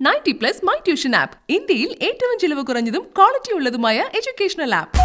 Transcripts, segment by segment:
90+ my tuition app ഇന്ത്യയിൽ ഏറ്റവും ചിലവ് കുറഞ്ഞതും ക്വാളിറ്റി ഉള്ളതുമായ educational app.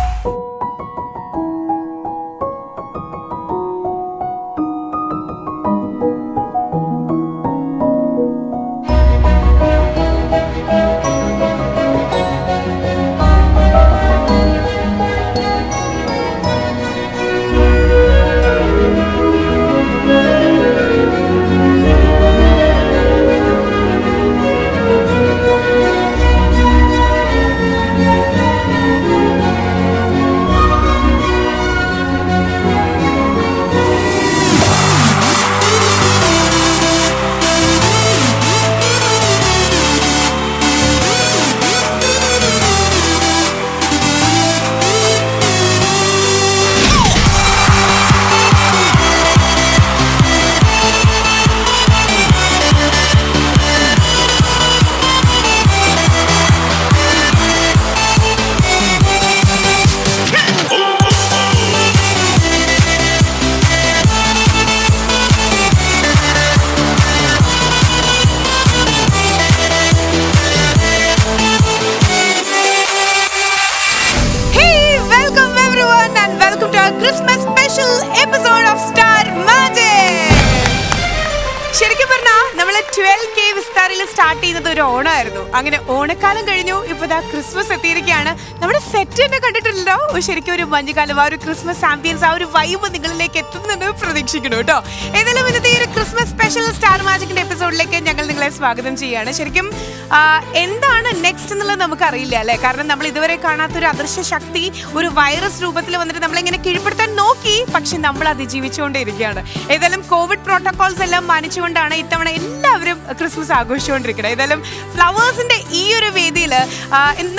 Christmas special episode of Star Magic. ശരിക്കും പറഞ്ഞാൽ നമ്മള് 12K വിസ്താരിൽ സ്റ്റാർട്ട് ചെയ്യുന്നത് ഒരു ഓണമായിരുന്നു. അങ്ങനെ ഓണക്കാലം കഴിഞ്ഞു, ഇപ്പൊ ക്രിസ്മസ് എത്തിയിരിക്കുകയാണ്. നമ്മുടെ സെറ്റ് തന്നെ കണ്ടിട്ടുണ്ടല്ലോ, ശരിക്കും ഒരു മഞ്ഞുകാലം, ആ ഒരു ക്രിസ്മസ് ആംബിയൻസ്, ആ ഒരു വൈബ് നിങ്ങളിലേക്ക് എത്തുന്നത് പ്രതീക്ഷിക്കണം കേട്ടോ. ഏതായാലും ഇന്നത്തെ ഈ ഒരു ക്രിസ്മസ് സ്പെഷ്യൽ സ്റ്റാർ മാജിക്കിന്റെ എപ്പിസോഡിലേക്ക് ഞങ്ങൾ നിങ്ങളെ സ്വാഗതം ചെയ്യുകയാണ്. ശരിക്കും എന്താണ് നെക്സ്റ്റ് എന്നുള്ളത് നമുക്ക് അറിയില്ല അല്ലെ, കാരണം നമ്മൾ ഇതുവരെ കാണാത്തൊരു അദൃശ്യ ശക്തി ഒരു വൈറസ് രൂപത്തിൽ വന്നിട്ട് നമ്മളിങ്ങനെ കീഴ്പ്പെടുത്താൻ നോക്കി, പക്ഷെ നമ്മൾ അതിജീവിച്ചുകൊണ്ടിരിക്കുകയാണ്. ഏതായാലും കോവിഡ് പ്രോട്ടോകോൾസ് എല്ലാം മാനിച്ചുകൊണ്ടാണ് ഇത്തവണ എല്ലാവരും ക്രിസ്മസ് ആഘോഷിച്ചുകൊണ്ടിരിക്കുന്നത്. ഏതായാലും ഫ്ലവേഴ്സിന്റെ ഈ ഒരു വേദിയിൽ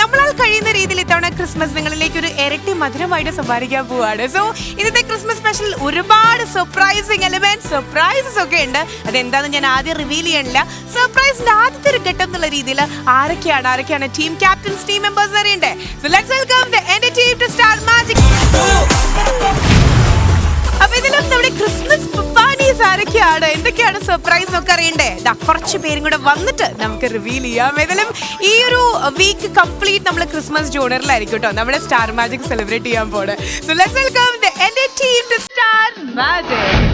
നമ്മളാൽ കഴിയുന്ന രീതിയിൽ ഇത്തവണ ക്രിസ്മസ് നിങ്ങളിലേക്ക് ഒരു ഇരട്ടി മധുരമായിട്ട് സമ്മാനിക്കാൻ പോവുകയാണ്. സോ ഇന്നത്തെ ക്രിസ്മസ് സ്പെഷ്യൽ ഒരുപാട് സർപ്രൈസിങ് എലിമെന്റ്സ്, സർപ്രൈസസ് ഒക്കെ ഉണ്ട്. അതെന്താണെന്ന് ഞാൻ ആദ്യം റിവീൽ ചെയ്യണില്ല. സർപ്രൈസിന്റെ ആദ്യത്തെ ഒരു ഘട്ടം എന്നുള്ള രീതിയിൽ ആരൊക്കെയാണ് ടീം ക്യാപ്റ്റൻസ്, ടീം മെമ്പേഴ്സ് അറിയണ്ടേ? So let's welcome the end team to Star Magic. അപ്പൊ ഇതിലും നമ്മുടെ ക്രിസ്മസ് പപ്പാനീസ് ആരൊക്കെയാണ്, എന്തൊക്കെയാണ് സർപ്രൈസ് ഒക്കെ അറിയണ്ടേ? കുറച്ച് പേരും കൂടെ വന്നിട്ട് നമുക്ക് റിവീൽ ചെയ്യാം. ഏതായാലും ഈ ഒരു വീക്ക് കംപ്ലീറ്റ് നമ്മൾ ക്രിസ്മസ് ജോണറിലായിരിക്കും കേട്ടോ നമ്മുടെ സ്റ്റാർ മാജിക് സെലിബ്രേറ്റ് ചെയ്യാൻ പോണ്. So let's welcome the end team to Star Magic.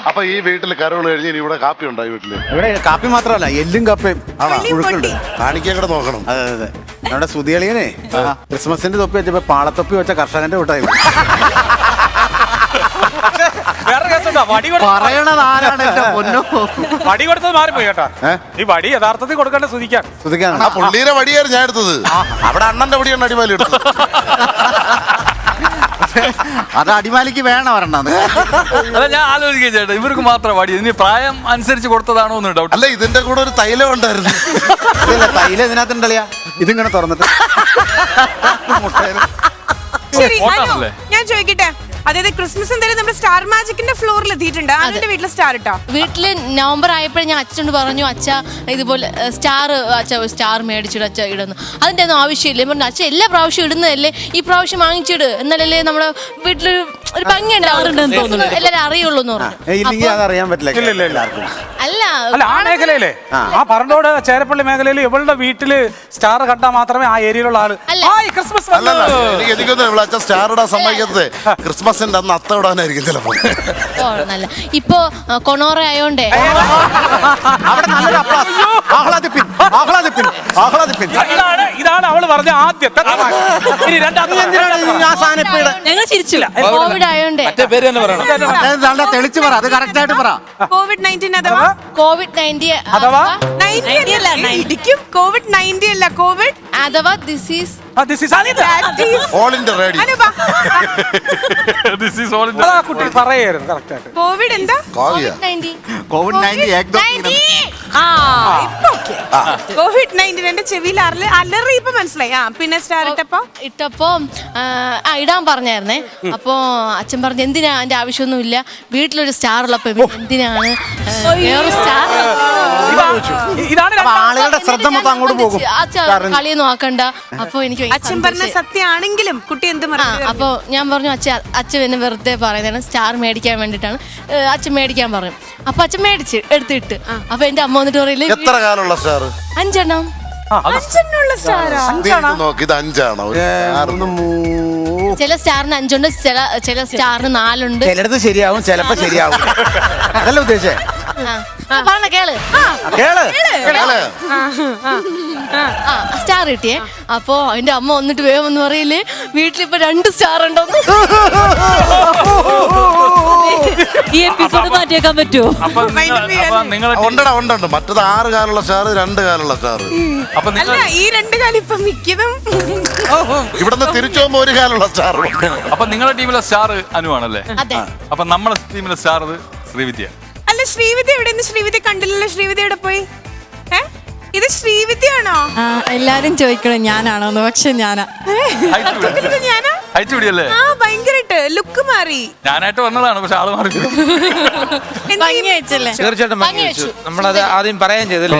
അപ്പൊ ഈ വീട്ടിൽ കരോള് കഴിഞ്ഞ് ഇനി ഇവിടെ കാപ്പി ഉണ്ടോ ഈ വീട്ടില്? ഇവിടെ കാപ്പി മാത്രമല്ല എല്ലും കപ്പയും പുഴുക്കുണ്ട്. കാണിക്കാൻ കൂടെ നോക്കണം. അതെ അതെ നമ്മുടെ സുതിയളിയനെ ക്രിസ്മസിന്റെ തൊപ്പി വെച്ചപ്പോ പാളത്തൊപ്പി വെച്ച കർഷകന്റെ വിട്ടായി പറയണത് ആരാണ് എന്റെ പൊന്നോ. വടി കൊടുത്തത് മാറിപ്പോയി കേട്ടോ. ഈ വടി യഥാർത്ഥത്തിൽ കൊടുക്കേണ്ട സുതിക്കാണ് ആ പുള്ളിയുടെ വടിയായിരുന്നു ഞാൻ എടുത്തത്. അവിടെ അണ്ണന്റെ വടിയാണ് അടിമാലി എടുത്തത്. അത് അടിമാലിക്ക് വേണം ഒരെണ്ണം. അല്ല ഞാൻ ആലോചിക്കുക ചേട്ടാ, ഇവർക്ക് മാത്രം വടി ഇനി പ്രായം അനുസരിച്ച് കൊടുത്തതാണോ എന്ന് ഡൗട്ട്. അല്ല ഇതിന്റെ കൂടെ ഒരു തൈലം ഉണ്ടായിരുന്നു. തൈല ഇതിനകത്തുണ്ടല്ലയാ ഇതിങ്ങനെ തുറന്നിട്ട് ശരി, ഫോട്ടോ അനു, ആണല്ലേ? ഞാൻ ചോദിക്കട്ടെ, അതായത് ക്രിസ്മസ് എന്തായാലും നമ്മുടെ സ്റ്റാർ മാജിക്കിന്റെ ഫ്ലോറിൽ എത്തിയിട്ടുണ്ട്. അതിന്റെ വീട്ടിലെ സ്റ്റാർ ഇട്ടോ? വീട്ടില് നവംബർ ആയപ്പോഴേ ഞാൻ അച്ഛനോട് പറഞ്ഞു, അച്ഛ ഇതുപോലെ സ്റ്റാർ മേടിച്ചിട്ട് അച്ഛ ഇടുന്നു. അതിന്റെ ഒന്നും ആവശ്യമില്ല. പറഞ്ഞു അച്ഛൻ എല്ലാ പ്രാവശ്യം ഇടുന്നതല്ലേ, ഈ പ്രാവശ്യം വാങ്ങിച്ചിട്, എന്നാലല്ലേ നമ്മുടെ വീട്ടിലൊരു ഒരു ഭംഗി ഉണ്ടാവും, എല്ലാരും അറിയുള്ളൂ എന്ന് പറഞ്ഞു. ഇല്ലെങ്കിൽ അത് അറിയാൻ പറ്റില്ല എല്ലാവർക്കും. അല്ല അല്ല ആ മേഖലയിലെ ആ പറണ്ടോട് ചേരപ്പള്ളി മേഖലയിൽ ഇവളുടെ വീട്ടില് സ്റ്റാർ കണ്ടാൽ മാത്രമേ ആ ഏരിയയിലുള്ള ആള് ക്രിസ്മസ് അല്ലല്ല എനിക്കൊന്നും ഇവിടെ അച്ഛൻ സ്റ്റാർ ഇടാൻ സമ്മതിക്കത്തേ ക്രിസ്മസിന്റെ അന്ന് അത്ത ഇടാനായിരിക്കും ചിലപ്പോ. നല്ല ഇപ്പൊ കൊണോറ ആയോണ്ടേ അവിടെ നല്ലൊരു applause. ആഹ്ലാദിപ്പിൻ, ആഹ്ലാദിപ്പിൻ, ആഹ്ലാദിപ്പിൻ. ഇതാണ് അവള് പറഞ്ഞ ആദ്യത്തെ തമാശ. ഇനി രണ്ടാമത്തെ ആ സാധനം ഇപ്പൊ ഇടാൻ. ഞങ്ങൾ ചിരിച്ചില്ല. കോവിഡ് ആയോണ്ടേ മറ്റേ പേര് തന്നെ പറയണം. അതായത് നല്ല തെളിച്ച് പറ, അത് കറക്റ്റ് ആയിട്ട് പറ. COVID-19 അഥവാ COVID-19 അഥവാ 90 അല്ല, ഇടിക്കും. COVID-19 അല്ല, കോവിഡ് അഥവാ this is all India radio This is all in അതാ കുട്ടി പറയായിരുന്നു കറക്റ്റ് ആയിട്ട്. കോവിഡ് എന്താ? കാവ്യ COVID-19 COVID-19 എന്റെ ചെവിയിൽ അലറി ഇപ്പൊ മനസ്സിലായി. പിന്നെ സ്റ്റാർ ഇട്ടപ്പോ ഇടാൻ പറഞ്ഞായിരുന്നേ. അപ്പൊ അച്ഛൻ പറഞ്ഞു എന്തിനാ, അതിന്റെ ആവശ്യമൊന്നുമില്ല, വീട്ടിലൊരു സ്റ്റാർ ഉള്ളപ്പോ എന്തിനാണ് വേറെ സ്റ്റാർ. ഇതാണ് അപ്പൊ ആളുകളുടെ ശ്രദ്ധ മൊത്തം അങ്ങോട്ട് പോകും. കളിയൊന്നും ആക്കണ്ട. അപ്പൊ എനിക്ക് ഭയങ്കര അച്ഛൻ പറഞ്ഞ സന്തോഷായി. സത്യമാണെങ്കിലും കുട്ടി എന്ത് അപ്പൊ ഞാൻ പറഞ്ഞു അച്ഛൻ എന്നെ വെറുതെ പറയുന്നതാണ്, സ്റ്റാർ മേടിക്കാൻ വേണ്ടിട്ടാണ്. അച്ഛൻ മേടിക്കാൻ പറഞ്ഞു. അപ്പൊ അച്ഛൻ മേടിച്ച് എടുത്തിട്ട് അപ്പൊ എന്റെ അമ്മ വന്നിട്ട് പറയില്ലേ, എത്ര കാലുള്ള സ്റ്റാർ? 5 എണ്ണം. അച്ഛനുള്ള സ്റ്റാറാ? നോക്കി ഇത് 5 ഒരു star. ചില സ്റ്റാറിന് 5 ഉണ്ട്, ചില സ്റ്റാറിന് 4 ഉണ്ട്. ചിലടത്ത് ശരിയാവും, ചിലപ്പോ ശരിയാവും. അതല്ല ഉദ്ദേശിച്ചേ. പറഞ്ഞ കേള്. കേള് കേള്. സ്റ്റാർ കിട്ടിയേ. അപ്പൊ എന്റെ അമ്മ വന്നിട്ട് വേഗം എന്ന് പറയില്ലേ, വീട്ടിലിപ്പോ 2 സ്റ്റാർ ഉണ്ടോന്ന്. ഈ എപ്പിസോഡ് മാറ്റിയേക്കാൻ പറ്റുമോ? അപ്പൊ നിങ്ങൾ ഉണ്ടടാ ഉണ്ട്. മറ്റത് 6 കാലുള്ള സ്റ്റാർ, 2 കാലുള്ള സ്റ്റാർ. അപ്പൊ നിങ്ങൾ അല്ല, ഈ 2 കാലം ഇപ്പൊ മിക്കതും ഇവിടുന്ന് തിരിച്ചു പോകുമ്പോ 1 കാലുള്ള സ്റ്റാർ. അപ്പൊ നിങ്ങളുടെ ടീമിലെ സ്റ്റാർ അനുവാണല്ലേ? അതെ. അപ്പൊ നമ്മുടെ ടീമിലെ സ്റ്റാർ ശ്രീവിദ്യ. അല്ല, ശ്രീവിദ്യ എവിടെ? ശ്രീവിദ്യ കണ്ടില്ലല്ലോ. ശ്രീവിദ്യ എവിടെ പോയി? ഇത് ശ്രീവിദ്യയാണോ? എല്ലാരും ചോദിക്കണം ഞാനാണോന്ന്, പക്ഷെ ഞാനാ. സത്യത്തിലിത് ഞാനാ? ഹൈറ്റ് കൂടിയല്ലേ? ഭയങ്കരട്ട് ലുക്ക് മാറി. ഞാനായിട്ട് വന്നതാണ്, പക്ഷെ ആള് മാറി. ഭംഗി വെച്ചല്ലേ? തീർച്ചയായിട്ടും ഭംഗി വെച്ചു. നമ്മളത് ആദ്യം പറയാൻ ചെയ്തല്ലേ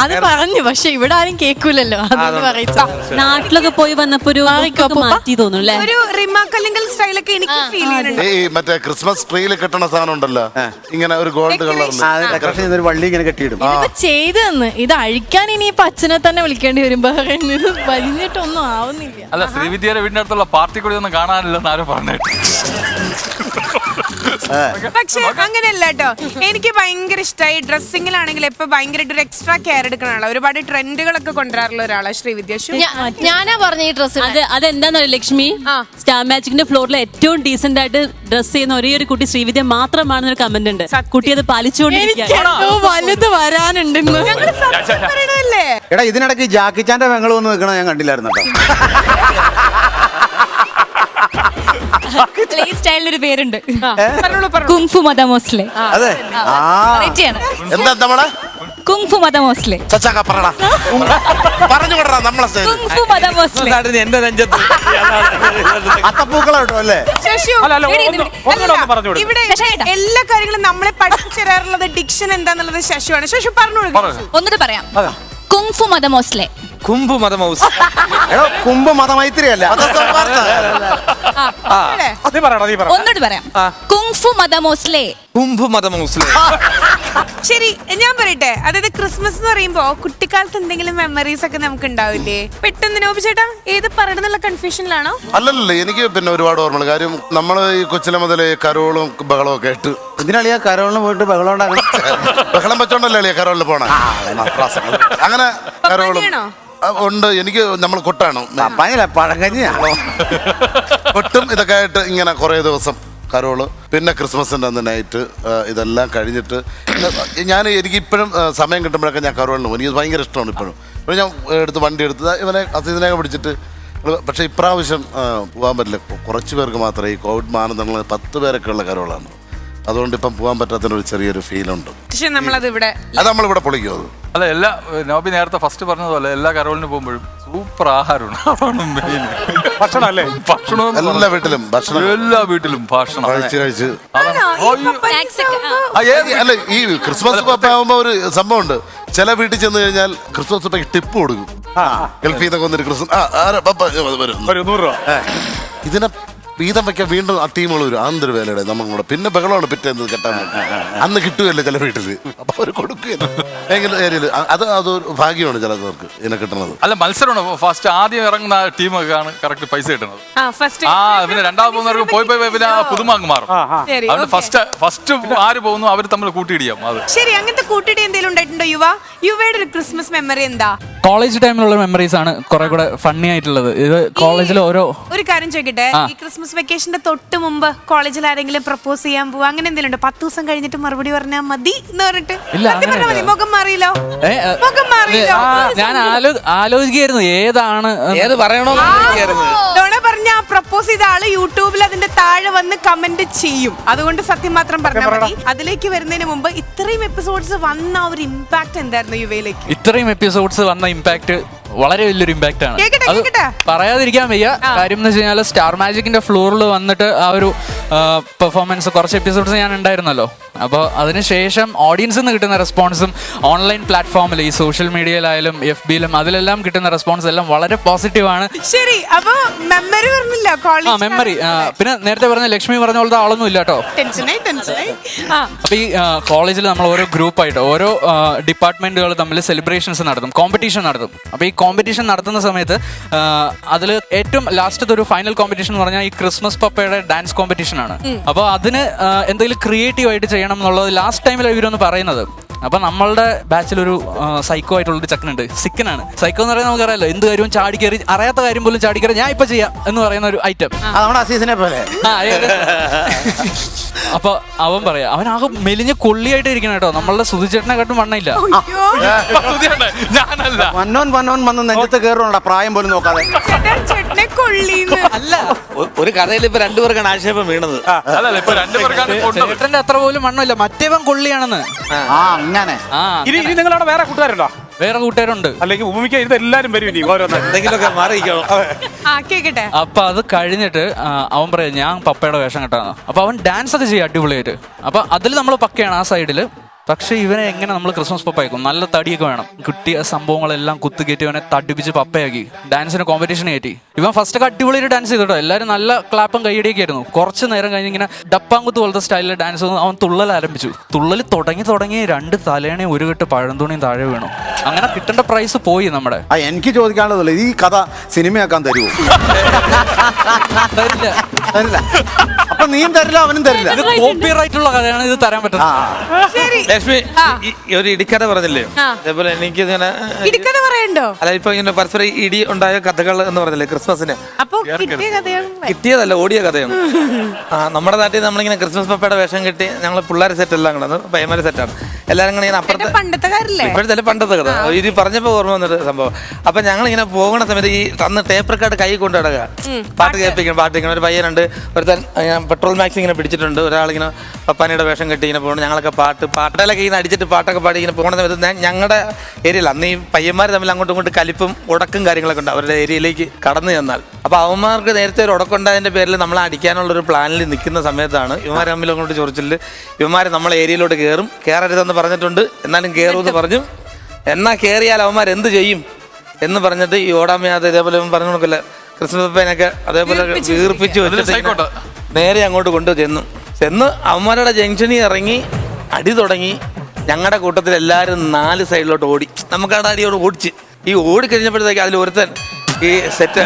അത് പറഞ്ഞു, പക്ഷെ ഇവിടെ ആരും കേൾക്കൂലല്ലോ. അതൊന്ന് പറയിച്ച നാട്ടിലൊക്കെ പോയി വന്നപ്പോ ഒരു മാറ്റി തോന്നും അല്ലേ? ഒരു റിമാക്കല്ലെങ്കിൽ സ്റ്റൈലൊക്കെ എനിക്ക് ഫീൽ ചെയ്യുന്നുണ്ട്. മറ്റേ ക്രിസ്മസ് ട്രീയിൽ കെട്ടണ സാധനം ഉണ്ടല്ലോ, ഇങ്ങനെ ഒരു ഗോൾഡ് കളറിൽ ഡെക്കറേഷൻ ചെയ്തൊരു വള്ളി ഇങ്ങനെ കെട്ടിയിടും. ഇതിപ്പോ ചെയ്തു തന്ന് ഇത് അഴിക്കാൻ ഇനിയിപ്പൊ അച്ഛനെ തന്നെ വിളിക്കേണ്ടി വരും. ഇത് വലിഞ്ഞിട്ടൊന്നും ആവുന്നില്ല. അല്ല, ശ്രീവിദ്യയുടെ വീടിന്റെ അടുത്തുള്ള പാർട്ടി കൂടി ഒന്നും കാണാനില്ലെന്ന് ആരോ പറഞ്ഞിട്ട്. പക്ഷെ അങ്ങനെയല്ല കേട്ടോ, എനിക്ക് ഭയങ്കര ഇഷ്ടമായി. ഡ്രസ്സിങ്ങിലാണെങ്കിൽ ഇപ്പൊ ഭയങ്കരമായിട്ട് ഒരു എക്സ്ട്രാ കെയർ എടുക്കണ ആളാ. ഒരുപാട് ട്രെൻഡുകളൊക്കെ കൊണ്ടുവരാറുള്ള ഒരാളാ ശ്രീവിദ്യ. ഞാനാ പറഞ്ഞ ഈ ഡ്രസ്സ് അതെന്താന്നറിയോ ലക്ഷ്മി, സ്റ്റാർ മാജിക്കിന്റെ ഫ്ലോറിൽ ഏറ്റവും ഡീസെന്റ് ആയിട്ട് ഡ്രസ് ചെയ്യുന്ന ഒരേ ഒരു കുട്ടി ശ്രീവിദ്യ മാത്രമാണെന്നൊരു കമന്റ് ഉണ്ട്. കുട്ടി അത് പാലിച്ചുകൊണ്ടിരിക്കുകയാണ്. വലുത് വരാനുണ്ട്. എടാ ഇതിനിടയ്ക്ക് ജാക്കിച്ചാന്റെ പെങ്ങൾ വന്ന് നിൽക്കണ ഞാൻ കണ്ടില്ലായിരുന്നു ഈ സ്റ്റൈലിനൊരു പേരുണ്ട്, കുങ്ഫു മദ മോസ്ലെ. അതെ. എന്താ നമ്മളെ കുങ്ഫു മദ മോസ്ലെ. ചച്ചാക്ക പറടാ, പറഞ്ഞു വിടടാ നമ്മളെ സ്റ്റൈൽ. കുങ്ഫു മദ മോസ്ലെ. എന്റെ നെഞ്ചത്ത് അത്തപ്പൂക്കളം കേട്ടോ അല്ലേ? ഇവിടെ എല്ലാ കാര്യങ്ങളും നമ്മളെ പഠിപ്പിച്ചു തരാറുള്ളത് ഡിക്ഷൻ എന്താന്നുള്ളത് ശശുവാണ്. ശശു പറഞ്ഞു ഒന്നിട്ട് പറയാം. കുങ്ഫു മദ മോസ്ലെ. കുംഭു മത മൗസ് എടോ കുംഭ മതമൈത്രിയല്ല. നീ പറയടാ നീ പറ. ഒന്നുകൂടി പറയാം. കുങ്ഫു മദമോസ്ലേ. കുംഭു മത മൗസ്ലേ. ശരി, ഞാൻ പറയട്ടെ, അതായത് ക്രിസ്മസ് എന്ന് പറയുമ്പോ കുട്ടിക്കാലത്ത് എന്തെങ്കിലും മെമ്മറീസ് ഒക്കെ നമുക്ക് ഉണ്ടാവില്ലേ? പെട്ടെന്ന് നോബി ചേട്ടാ ഏത് പറയണമെന്നുള്ള കൺഫ്യൂഷനിലാണോ? അല്ലല്ല, എനിക്ക് പിന്നെ ഒരുപാട് ഓർമ്മകൾ. കാര്യം നമ്മൾ ഈ കൊച്ചിലെ മുതലേ കരോളും ബഹളവും ഒക്കെ ആയിട്ട്. ഇതിനളിയാ കരോളിന് പോയിട്ട് ബഹളം ഉണ്ടാക്കണം. ബഹളം വെച്ചോണ്ടല്ലേ അളിയാ കരോളിന് പോണേ. അങ്ങനെ കരോളും പപ്പാനിയാണോ? ഉണ്ട്. എനിക്ക് നമ്മൾ കൊട്ടാണ്, പപ്പനില്ല പഴങ്കഞ്ഞിയാ. കൊട്ടും ഇതൊക്കെ ആയിട്ട് ഇങ്ങനെ കുറേ ദിവസം കരോള്. പിന്നെ ക്രിസ്മസിൻ്റെ അന്ന് നൈറ്റ് ഇതെല്ലാം കഴിഞ്ഞിട്ട് എനിക്ക് ഇപ്പോഴും സമയം കിട്ടുമ്പോഴൊക്കെ ഞാൻ കരോളിന് പോകും. എനിക്ക് ഭയങ്കര ഇഷ്ടമാണ് ഇപ്പോഴും. ഇപ്പോൾ ഞാൻ വണ്ടി എടുത്ത് ഇവനെ അസീസിനെയൊക്കെ പിടിച്ചിട്ട്. പക്ഷേ ഇപ്രാവശ്യം പോകാൻ പറ്റില്ല. കുറച്ച് പേർക്ക് മാത്രമേ ഈ കോവിഡ് മാനദണ്ഡങ്ങൾ 10 പേരൊക്കെ ഉള്ള കരോളാണ്. അതുകൊണ്ട് ഇപ്പം പോകാൻ പറ്റാത്തതിനൊരു ചെറിയൊരു ഫീലുണ്ട്. പക്ഷെ നമ്മളത് ഇവിടെ അത് നമ്മളിവിടെ പൊളിക്കും. അത് അല്ല, എല്ലാ നോബി നേരത്തെ ഫസ്റ്റ് പറഞ്ഞതുപോലെ എല്ലാ കരോളിന് പോകുമ്പോഴും സൂപ്പർ ആഹാരമാണ്. അതാണ് മെയിൻ. ഭക്ഷണം അല്ലേ? ഭക്ഷണവും എല്ലാ വീട്ടിലും ഭക്ഷണം, എല്ലാ വീട്ടിലും ഭക്ഷണം കഴിച്ച് അതാണ്. അല്ല, ഈ ക്രിസ്മസ് പപ്പ ആവുമ്പോ ഒരു സംഭവമുണ്ട്. ചില വീട്ടിൽ ചെന്ന് കഴിഞ്ഞാൽ ക്രിസ്മസ് പപ്പയ്ക്ക് ടിപ്പ് കൊടുക്കും. ഗൾഫിൽ നിന്നൊക്കെ വന്നിട്ട് ക്രിസ്മസ് വരും. 100 രൂപ. ഇതിനെ വീതം വെക്കാൻ വീണ്ടും ആ ടീമുകൾ വരും. ആന്തര വേലയുടെ നമ്മളുടെ പിന്നെ ബഹളമാണ് പിറ്റേന്ന് കെട്ടാൻ. അന്ന് കിട്ടുകയല്ലേ ചില വീട്ടിൽ, അപ്പൊ അവർ കൊടുക്കുകയല്ല ഭയങ്കര ഏരിയയിൽ. അതൊരു ഭാഗ്യമാണ് ചിലർക്ക് ഇതിനെ കിട്ടുന്നത്. അല്ല, മത്സരമാണ്. ഫസ്റ്റ് ആദ്യം ഇറങ്ങുന്ന ടീമൊക്കെയാണ് കറക്റ്റ് പൈസ കിട്ടുന്നത്. പിന്നെ രണ്ടാമത് പോകുന്നവർക്ക് പോയി പിന്നെ പുതുമ അങ്ങ് മാറും. അതുകൊണ്ട് ഫസ്റ്റ് ആര് പോകുന്നു അവർ തമ്മിൽ കൂട്ടിയിടിയാം. അത് ശരി. അങ്ങനത്തെ കൂട്ടിയിട്ട് എന്തെങ്കിലും ഉണ്ടായിട്ടുണ്ടോ? യുവയുടെ ഒരു ക്രിസ്മസ് മെമ്മറി എന്താ? കോളേജ് ടൈമിലുള്ള മെമ്മറീസ് ആണ് കുറെ കൂടെ ഫണ്ണി ആയിട്ടുള്ളത്. ഇത് കോളേജിൽ ഒരു കാര്യം ചോദിക്കട്ടെ, ഈ ക്രിസ്മസ് വെക്കേഷന്റെ തൊട്ട് മുമ്പ് കോളേജിൽ ആരെങ്കിലും പ്രപ്പോസ് ചെയ്യാൻ പോവാ അങ്ങനെ എന്തെങ്കിലും ഉണ്ടോ? 10 ദിവസം കഴിഞ്ഞിട്ട് മറുപടി പറഞ്ഞാൽ മതി എന്ന് പറഞ്ഞിട്ട് മുഖം മാറിയില്ലോ? മുഖം മാറിയില്ലോ? ഞാൻ ആലോചിക്കായിരുന്നു ഏതാണ് ഏത് പറയണോ പറഞ്ഞ പ്രപ്പോസ് ചെയ്ത ആള് യൂട്യൂബിൽ അതിന്റെ താഴെ വന്ന് കമന്റ് ചെയ്യും. അതുകൊണ്ട് സത്യം മാത്രം പറഞ്ഞാൽ മതി. അതിലേക്ക് വരുന്നതിന് മുമ്പ് ഇത്രയും എപ്പിസോഡ്സ് വന്ന ഒരു ഇമ്പാക്ട് എന്തായിരുന്നു യുവയിലേക്ക്? ഇത്രയും എപ്പിസോഡ്സ് വന്ന ഇമ്പാക്ട് വളരെ വലിയൊരു ഇമ്പാക്ട് ആണ്. അത് പറയാതിരിക്കാൻ വയ്യ. കാര്യം എന്ന് വെച്ച് കഴിഞ്ഞാൽ സ്റ്റാർ മാജിക്കിന്റെ ഫ്ലോറിൽ വന്നിട്ട് ആ ഒരു പെർഫോമൻസ് കുറച്ച് എപ്പിസോഡ്സ് ഞാൻ ഉണ്ടായിരുന്നല്ലോ. അപ്പോൾ അതിനുശേഷം ഓഡിയൻസിൽ നിന്ന് കിട്ടുന്ന റെസ്പോൺസും ഓൺലൈൻ പ്ലാറ്റ്ഫോമിൽ ഈ സോഷ്യൽ മീഡിയയിലായാലും FBയിലും അതിലെല്ലാം കിട്ടുന്ന റെസ്പോൺസ് എല്ലാം വളരെ പോസിറ്റീവാണ്. ശരി, അപ്പൊ മെമ്മറി പറഞ്ഞില്ല. മെമ്മറി പിന്നെ നേരത്തെ പറഞ്ഞ ലക്ഷ്മി പറഞ്ഞ പോലത്തെ ആളൊന്നും ഇല്ല കേട്ടോ. അപ്പൊ ഈ കോളേജിൽ നമ്മൾ ഓരോ ഗ്രൂപ്പായിട്ട് ഓരോ ഡിപ്പാർട്ട്മെന്റുകൾ തമ്മിൽ സെലിബ്രേഷൻസ് നടത്തും, കോമ്പറ്റീഷൻ നടത്തും. അപ്പൊ ഈ കോമ്പറ്റീഷൻ നടത്തുന്ന സമയത്ത് അതിൽ ഏറ്റവും ലാസ്റ്റത്തെ ഒരു ഫൈനൽ കോമ്പറ്റീഷൻ എന്ന് പറഞ്ഞാൽ ഈ ക്രിസ്മസ് പപ്പയുടെ ഡാൻസ് കോമ്പറ്റീഷൻ ആണ്. അപ്പോൾ അതിന് എന്തെങ്കിലും ക്രിയേറ്റീവ് ആയിട്ട് ചെയ്യണം എന്നുള്ളത് ലാസ്റ്റ് ടൈമിൽ ഇവരൊന്ന് പറയുന്നത്. അപ്പൊ നമ്മളുടെ ബാച്ചിലൊരു സൈക്കോ ആയിട്ടുള്ളൊരു ചെക്കനുണ്ട്. സിക്കനാണ്. സൈക്കോ എന്ന് പറയുന്നത് നമുക്കറിയാലോ, എന്ത് കാര്യവും ചാടിക്കയറി, അറിയാത്ത കാര്യം പോലും ചാടിക്കയറി ഞാൻ ഇപ്പൊ ചെയ്യാം എന്ന് പറയുന്ന ഒരു ഐറ്റം. അപ്പൊ അവൻ പറയാ, അവൻ ആകെ മെലിഞ്ഞ കൊള്ളിയായിട്ട് ഇരിക്കണം കേട്ടോ. നമ്മളുടെ സുധിച്ചേട്ടനെ കാട്ടും വണ്ണയില്ല. നെഞ്ചത്ത് കയറുള്ള പ്രായം പോലും നോക്കാതെ. അല്ല, ഒരു കഥയിൽ ഇപ്പൊ 2 പേർക്കാണ് ആക്ഷേപം വീണത്. ചേട്ടന്റെ അത്ര പോലും വണ്ണമില്ല, മറ്റേവൻ കൊള്ളിയാണെന്ന്. അങ്ങനെ ഇനി നിങ്ങളവിടെ വേറെ കൂട്ടുകാരുണ്ടോ? വേറെ കൂട്ടുകാരുണ്ട്. അല്ലെങ്കിൽ ഭൂമിക്ക് ഇത് എല്ലാരും വരും ഇനി ഓരോന്ന് എന്തെങ്കിലുമൊക്കെ മാറിയിരിക്കണം. അപ്പൊ അത് കഴിഞ്ഞിട്ട് അവൻ പറയാം ഞാൻ പപ്പയുടെ വേഷം കെട്ടാന്ന്. അപ്പൊ അവൻ ഡാൻസ് ഒക്കെ ചെയ്യും അടിപൊളിയായിട്ട്. അപ്പൊ അതിൽ നമ്മൾ പക്കയാണ് ആ സൈഡില്. പക്ഷെ ഇവനെ എങ്ങനെ നമ്മൾ ക്രിസ്മസ് പപ്പയാക്കും? നല്ല തടിയൊക്കെ വേണം. കിട്ടിയ സംഭവങ്ങളെല്ലാം കുത്തുകയറ്റി ഇവനെ തടിപ്പിച്ച് പപ്പയാക്കി ഡാൻസിന് കോമ്പറ്റീഷൻ കയറ്റി. ഇവൻ ഫസ്റ്റ് ഒക്കെ അടിപൊളിയായിട്ട് ഡാൻസ് ചെയ്തോ. എല്ലാവരും നല്ല ക്ലാപ്പും കൈയടിയൊക്കെ ആയിരുന്നു. കുറച്ച് നേരം കഴിഞ്ഞ് ഇങ്ങനെ ഡപ്പാങ്കുത്ത് പോലത്തെ സ്റ്റൈലിൽ ഡാൻസ് അവൻ തുള്ളൽ ആരംഭിച്ചു. തുള്ളൽ തുടങ്ങി 2 തലേണയും 1 കെട്ട് പഴംതുണിയും താഴെ വീണു. അങ്ങനെ കിട്ടേണ്ട പ്രൈസ് പോയി നമ്മുടെ. എനിക്ക് ചോദിക്കാനുള്ളതല്ല, ഈ കഥ സിനിമയാക്കാൻ തരുമോ? തരില്ല. അപ്പൊ നീയും തരില്ല, അവനും തരില്ല. ഇത് കോപ്പിറൈറ്റ് ഉള്ള കഥയാണ്, ഇത് തരാൻ പറ്റുന്നത്. ലക്ഷ്മി ഒരു ഇടിക്കഥ പറഞ്ഞില്ലേ? അതേപോലെ എനിക്ക് ഇങ്ങനെ ഇടിക്കഥ പറയണ്ടോ? അല്ല, ഇപ്പൊ ഇങ്ങനെ പരസ്പരം ഇടി ഉണ്ടായ കഥകൾ എന്ന് പറഞ്ഞില്ലേ ക്രിസ്മസിന്? അപ്പൊ കിട്ടിയതല്ല, ഓടിയ കഥയാണ്. നമ്മുടെ നാട്ടിൽ നമ്മളിങ്ങനെ ക്രിസ്മസ് പപ്പയുടെ വേഷം കിട്ടി ഞങ്ങൾ പിള്ളേരെ സെറ്റ് എല്ലാം കൂടെ പയ്യന്മാരെ സെറ്റാണ് എല്ലാവരും കൂടെ ഇങ്ങനെ അപ്പുറത്തെ ഇപ്പോഴത്തെ പണ്ടത്തെ കഥ ഇത് പറഞ്ഞപ്പോ ഓർമ്മ വന്നിട്ട് സംഭവം. അപ്പൊ ഞങ്ങളിങ്ങനെ പോകുന്ന സമയത്ത് ഈ അന്ന് ടേപ്പ് റെക്കോർഡ് കൈ കൊണ്ട് നടക്കുക, പാട്ട് കേൾപ്പിക്കണം. ഒരു പയ്യനുണ്ട്, ഒരുത്തൻ പെട്രോൾ മാക്സ് ഇങ്ങനെ പിടിച്ചിട്ടുണ്ട്, ഒരാളിങ്ങനെ പപ്പാനിയുടെ വേഷം കെട്ടി ഇങ്ങനെ പോകണം. ഞങ്ങളൊക്കെ പാട്ടലൊക്കെ ഇങ്ങനെ അടിച്ചിട്ട് പാട്ടൊക്കെ പാടി ഇങ്ങനെ പോകുന്ന സമയത്ത് ഞങ്ങളുടെ ഏരിയയിൽ അന്ന് ഈ പയ്യന്മാർ തമ്മിൽ അങ്ങോട്ടും ഇങ്ങോട്ടും കലിപ്പും ഉടക്കും കാര്യങ്ങളൊക്കെ ഉണ്ട് അവരുടെ ഏരിയയിലേക്ക് കടന്നു ചെന്നാൽ. അപ്പോൾ അവന്മാർക്ക് നേരത്തെ ഒരു ഉടക്കുണ്ടായതിൻ്റെ പേരിൽ നമ്മളെ അടിക്കാനുള്ളൊരു പ്ലാനിൽ നിൽക്കുന്ന സമയത്താണ് ഇവന്മാർ തമ്മിൽ അങ്ങോട്ട് ചൊറിച്ചില്ല. ഇവന്മാർ നമ്മളെ ഏരിയയിലോട്ട് കയറരുതെന്ന് പറഞ്ഞിട്ടുണ്ട്, എന്നാലും കയറുമെന്ന് പറഞ്ഞു. എന്നാൽ കയറിയാൽ അവന്മാർ എന്ത് ചെയ്യും? എന്ന് പറഞ്ഞിട്ട് ഈ ഓടാമയാതെ ഇതേപോലെ പറഞ്ഞു കൊടുക്കില്ല ക്രിസ്മസ് പപ്പേനൊക്കെ അതേപോലെ വീർപ്പിച്ച് വെച്ചിട്ട് നേരെ അങ്ങോട്ട് കൊണ്ടു ചെന്ന് അവന്മാരുടെ ജംഗ്ഷനിൽ ഇറങ്ങി അടി തുടങ്ങി. ഞങ്ങളുടെ കൂട്ടത്തിൽ എല്ലാവരും 4 സൈഡിലോട്ട് ഓടി. നമുക്കവിടെ അടിയോട് ഓടിച്ച് ഈ ഓടിക്കഴിഞ്ഞപ്പോഴത്തേക്ക് അതിൽ ഒരുത്തൻ ഈ സെറ്റ്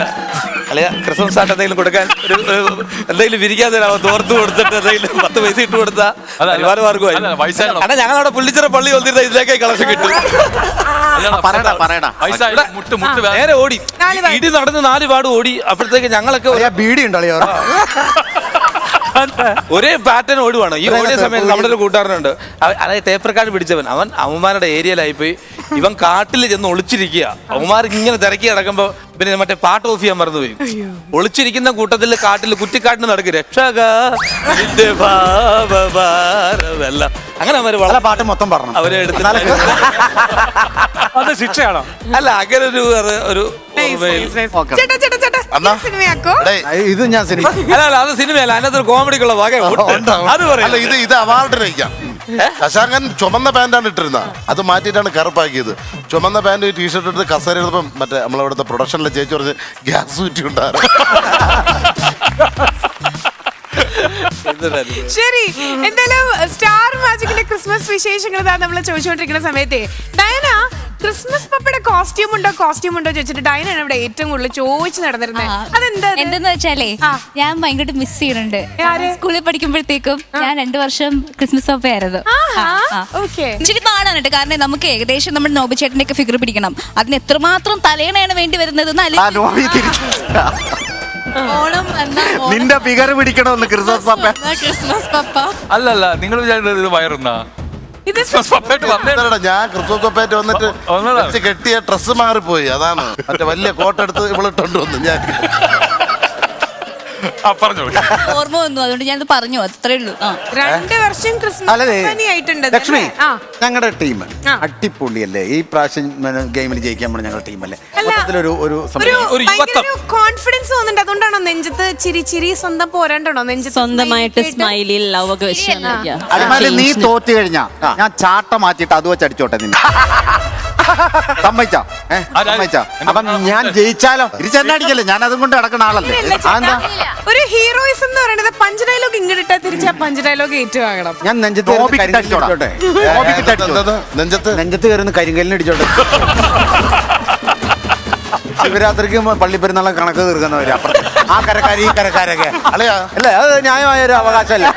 അല്ലെ ക്രിസ്മസ് ആയിട്ട് എന്തെങ്കിലും കൊടുക്കാൻ എന്തെങ്കിലും വിരിക്കാതെ തോർത്ത് കൊടുത്തിട്ട് എന്തെങ്കിലും 10 പൈസ ഇട്ട് കൊടുത്താൽ കാരണം ഞങ്ങളവിടെ പുള്ളിച്ചിറ പള്ളി വന്നിരുന്ന ഇതിലേക്ക് കളക്ഷൻ കിട്ടും. നേരെ ഓടി ഇടി നടന്ന് 4 പാട് ഓടി. അപ്പോഴത്തേക്ക് ഞങ്ങളൊക്കെ ബീഡി ഉണ്ടോ ഒരേ പാറ്റേൺ ഓടുവാണ്. ഈ ഓടിയ സമയത്ത് നമ്മുടെ ഒരു കൂട്ടുകാരനുണ്ട്, അതായത് ടേപ്പർ കാർഡ് പിടിച്ചവൻ. അവന്മാരുടെ ഏരിയയിലായി പോയി. ഇവൻ കാട്ടിൽ ചെന്ന് ഒളിച്ചിരിക്കുക. അവന്മാർ ഇങ്ങനെ തിരക്കി കിടക്കുമ്പോ പിന്നെ മറ്റേ പാട്ട് ഓഫ് ചെയ്യാൻ മറന്നുപോയി. ഒളിച്ചിരിക്കുന്ന കൂട്ടത്തിൽ കാട്ടിൽ കുറ്റിക്കാട്ടിന് നടക്കും രക്ഷക അങ്ങനെ അവര് വളരെ പാട്ട് മൊത്തം പറഞ്ഞു അവരെ എടുത്ത് അത് ശിക്ഷയാണോ? അല്ല അങ്ങനെ ഒരു ഇത് ഞാൻ സിനിമ അല്ല അത് സിനിമയല്ല, അതിനകത്തൊരു കോമഡിക്കുള്ള വക അത് അല്ല ഇത് അവാർഡിനയക്കാം. ശശാങ്കൻ ചുമന്ന പാന്റാണ് ഇട്ടിരുന്നത്, അത് മാറ്റിയിട്ടാണ് കറുപ്പാക്കിയത്. ചുമന്ന പാന്റ് ടീഷർട്ട് എടുത്ത് കസേര എടുത്തപ്പം മറ്റേ നമ്മളവിടുത്തെ പ്രൊഡക്ഷനിലെ ചേച്ചി പറഞ്ഞ് ഗ്യാസ് കുറ്റി ഉണ്ടായിരുന്നു. ശരി, എന്തായാലും സ്റ്റാർ മാജിക്കിന്റെ ക്രിസ്മസ് വിശേഷങ്ങൾ നമ്മൾ ചോദിച്ചുകൊണ്ടിരിക്കുന്ന സമയത്തെ ഡയന ക്രിസ്മസ് പപ്പയുടെ കോസ്റ്റ്യൂം ഉണ്ടോ ചോദിച്ചിട്ട് ഡയനാണ് ഇവിടെ ഏറ്റവും കൂടുതൽ ചോദിച്ചു നടന്നിരുന്നത്. അതെന്താ എന്തെന്ന് വെച്ചാലേ ഞാൻ ഭയങ്കര മിസ് ചെയ്യുന്നുണ്ട്. സ്കൂളിൽ പഠിക്കുമ്പോഴത്തേക്കും ഞാൻ 2 വർഷം ക്രിസ്മസ് പപ്പ ആയിരുന്നു. ഇച്ചിരി പാടാണ്, കാരണം നമുക്ക് ഏകദേശം നമ്മുടെ നോബി ചേട്ടന്റെ ഒക്കെ ഫിഗർ പിടിക്കണം. അതിന് എത്രമാത്രം തലയണയാണ് വേണ്ടി വരുന്നത്. ഓണം നിന്റെ ഫിഗർ പിടിക്കണമെന്ന് ക്രിസ്മസ് പപ്പ അല്ലല്ല, നിങ്ങൾ വിചാരിച്ചത് വയറുന്നാ ഞാൻ ക്രിസ്മസ് പപ്പയായിട്ട് വന്നിട്ട് കെട്ടിയ ഡ്രസ്സ് മാറിപ്പോയി. അതാണ് മറ്റേ വലിയ കോട്ടെടുത്ത് ഇവളിട്ടുണ്ട് വന്നു. ഞാൻ ഓർമ്മ വന്നു, അതുകൊണ്ട് ഞാൻ പറഞ്ഞു. അത്രേ ഉള്ളൂ. 2 വർഷം ക്രിസ്മസ് ലക്ഷ്മി, ഞങ്ങളുടെ ടീം അടിപൊളിയല്ലേ? ഈ പ്രാവശ്യം ഗെയിമിൽ ജയിക്കാൻ പോണ ഞങ്ങളുടെ ടീമല്ലേ? കോൺഫിഡൻസ് തോന്നുന്നുണ്ട്. അതുകൊണ്ടാണോ നെഞ്ചത്ത് ചിരി സ്വന്തം പോരാണ്ടോ നെഞ്ചത്ത് സ്വന്തമായിട്ട് സ്മൈലിൽ ലവ് ഒക്കെ വെച്ച് അതുമാതിരി നീ തോറ്റു കഴിഞ്ഞാ ഞാൻ ചാട്ട മാറ്റിട്ട് അത് വെച്ച് അടിച്ചോട്ടെ നിന്നെ. സമ്മതിച്ചാ? അപ്പം ഞാൻ ജയിച്ചാലോ? തിരിച്ചെണ്ണടിക്കല്ലേ, ഞാൻ അതും കൊണ്ട് നടക്കുന്ന ആളല്ലേ. ഒരു ഹീറോയിസം എന്ന് പറയുന്നത് പഞ്ച് ഡയലോഗ് ഇങ്ങോട്ടാ തിരിച്ച് ആ പഞ്ച് ഡയലോഗ് ഏറ്റുവാങ്ങണം. ഞാൻ നെഞ്ചത്ത് കയറുന്ന കരിങ്കല്ലിന് അടിച്ചോട്ടെ. ശിവരാത്രിക്ക് പള്ളിപ്പെരുന്നാളെ കണക്ക് തീർക്കുന്നവര് ആ കരക്കാരി ഈ കരക്കാരൊക്കെ അല്ലേ? അത് ന്യായമായ ഒരു അവകാശമല്ല.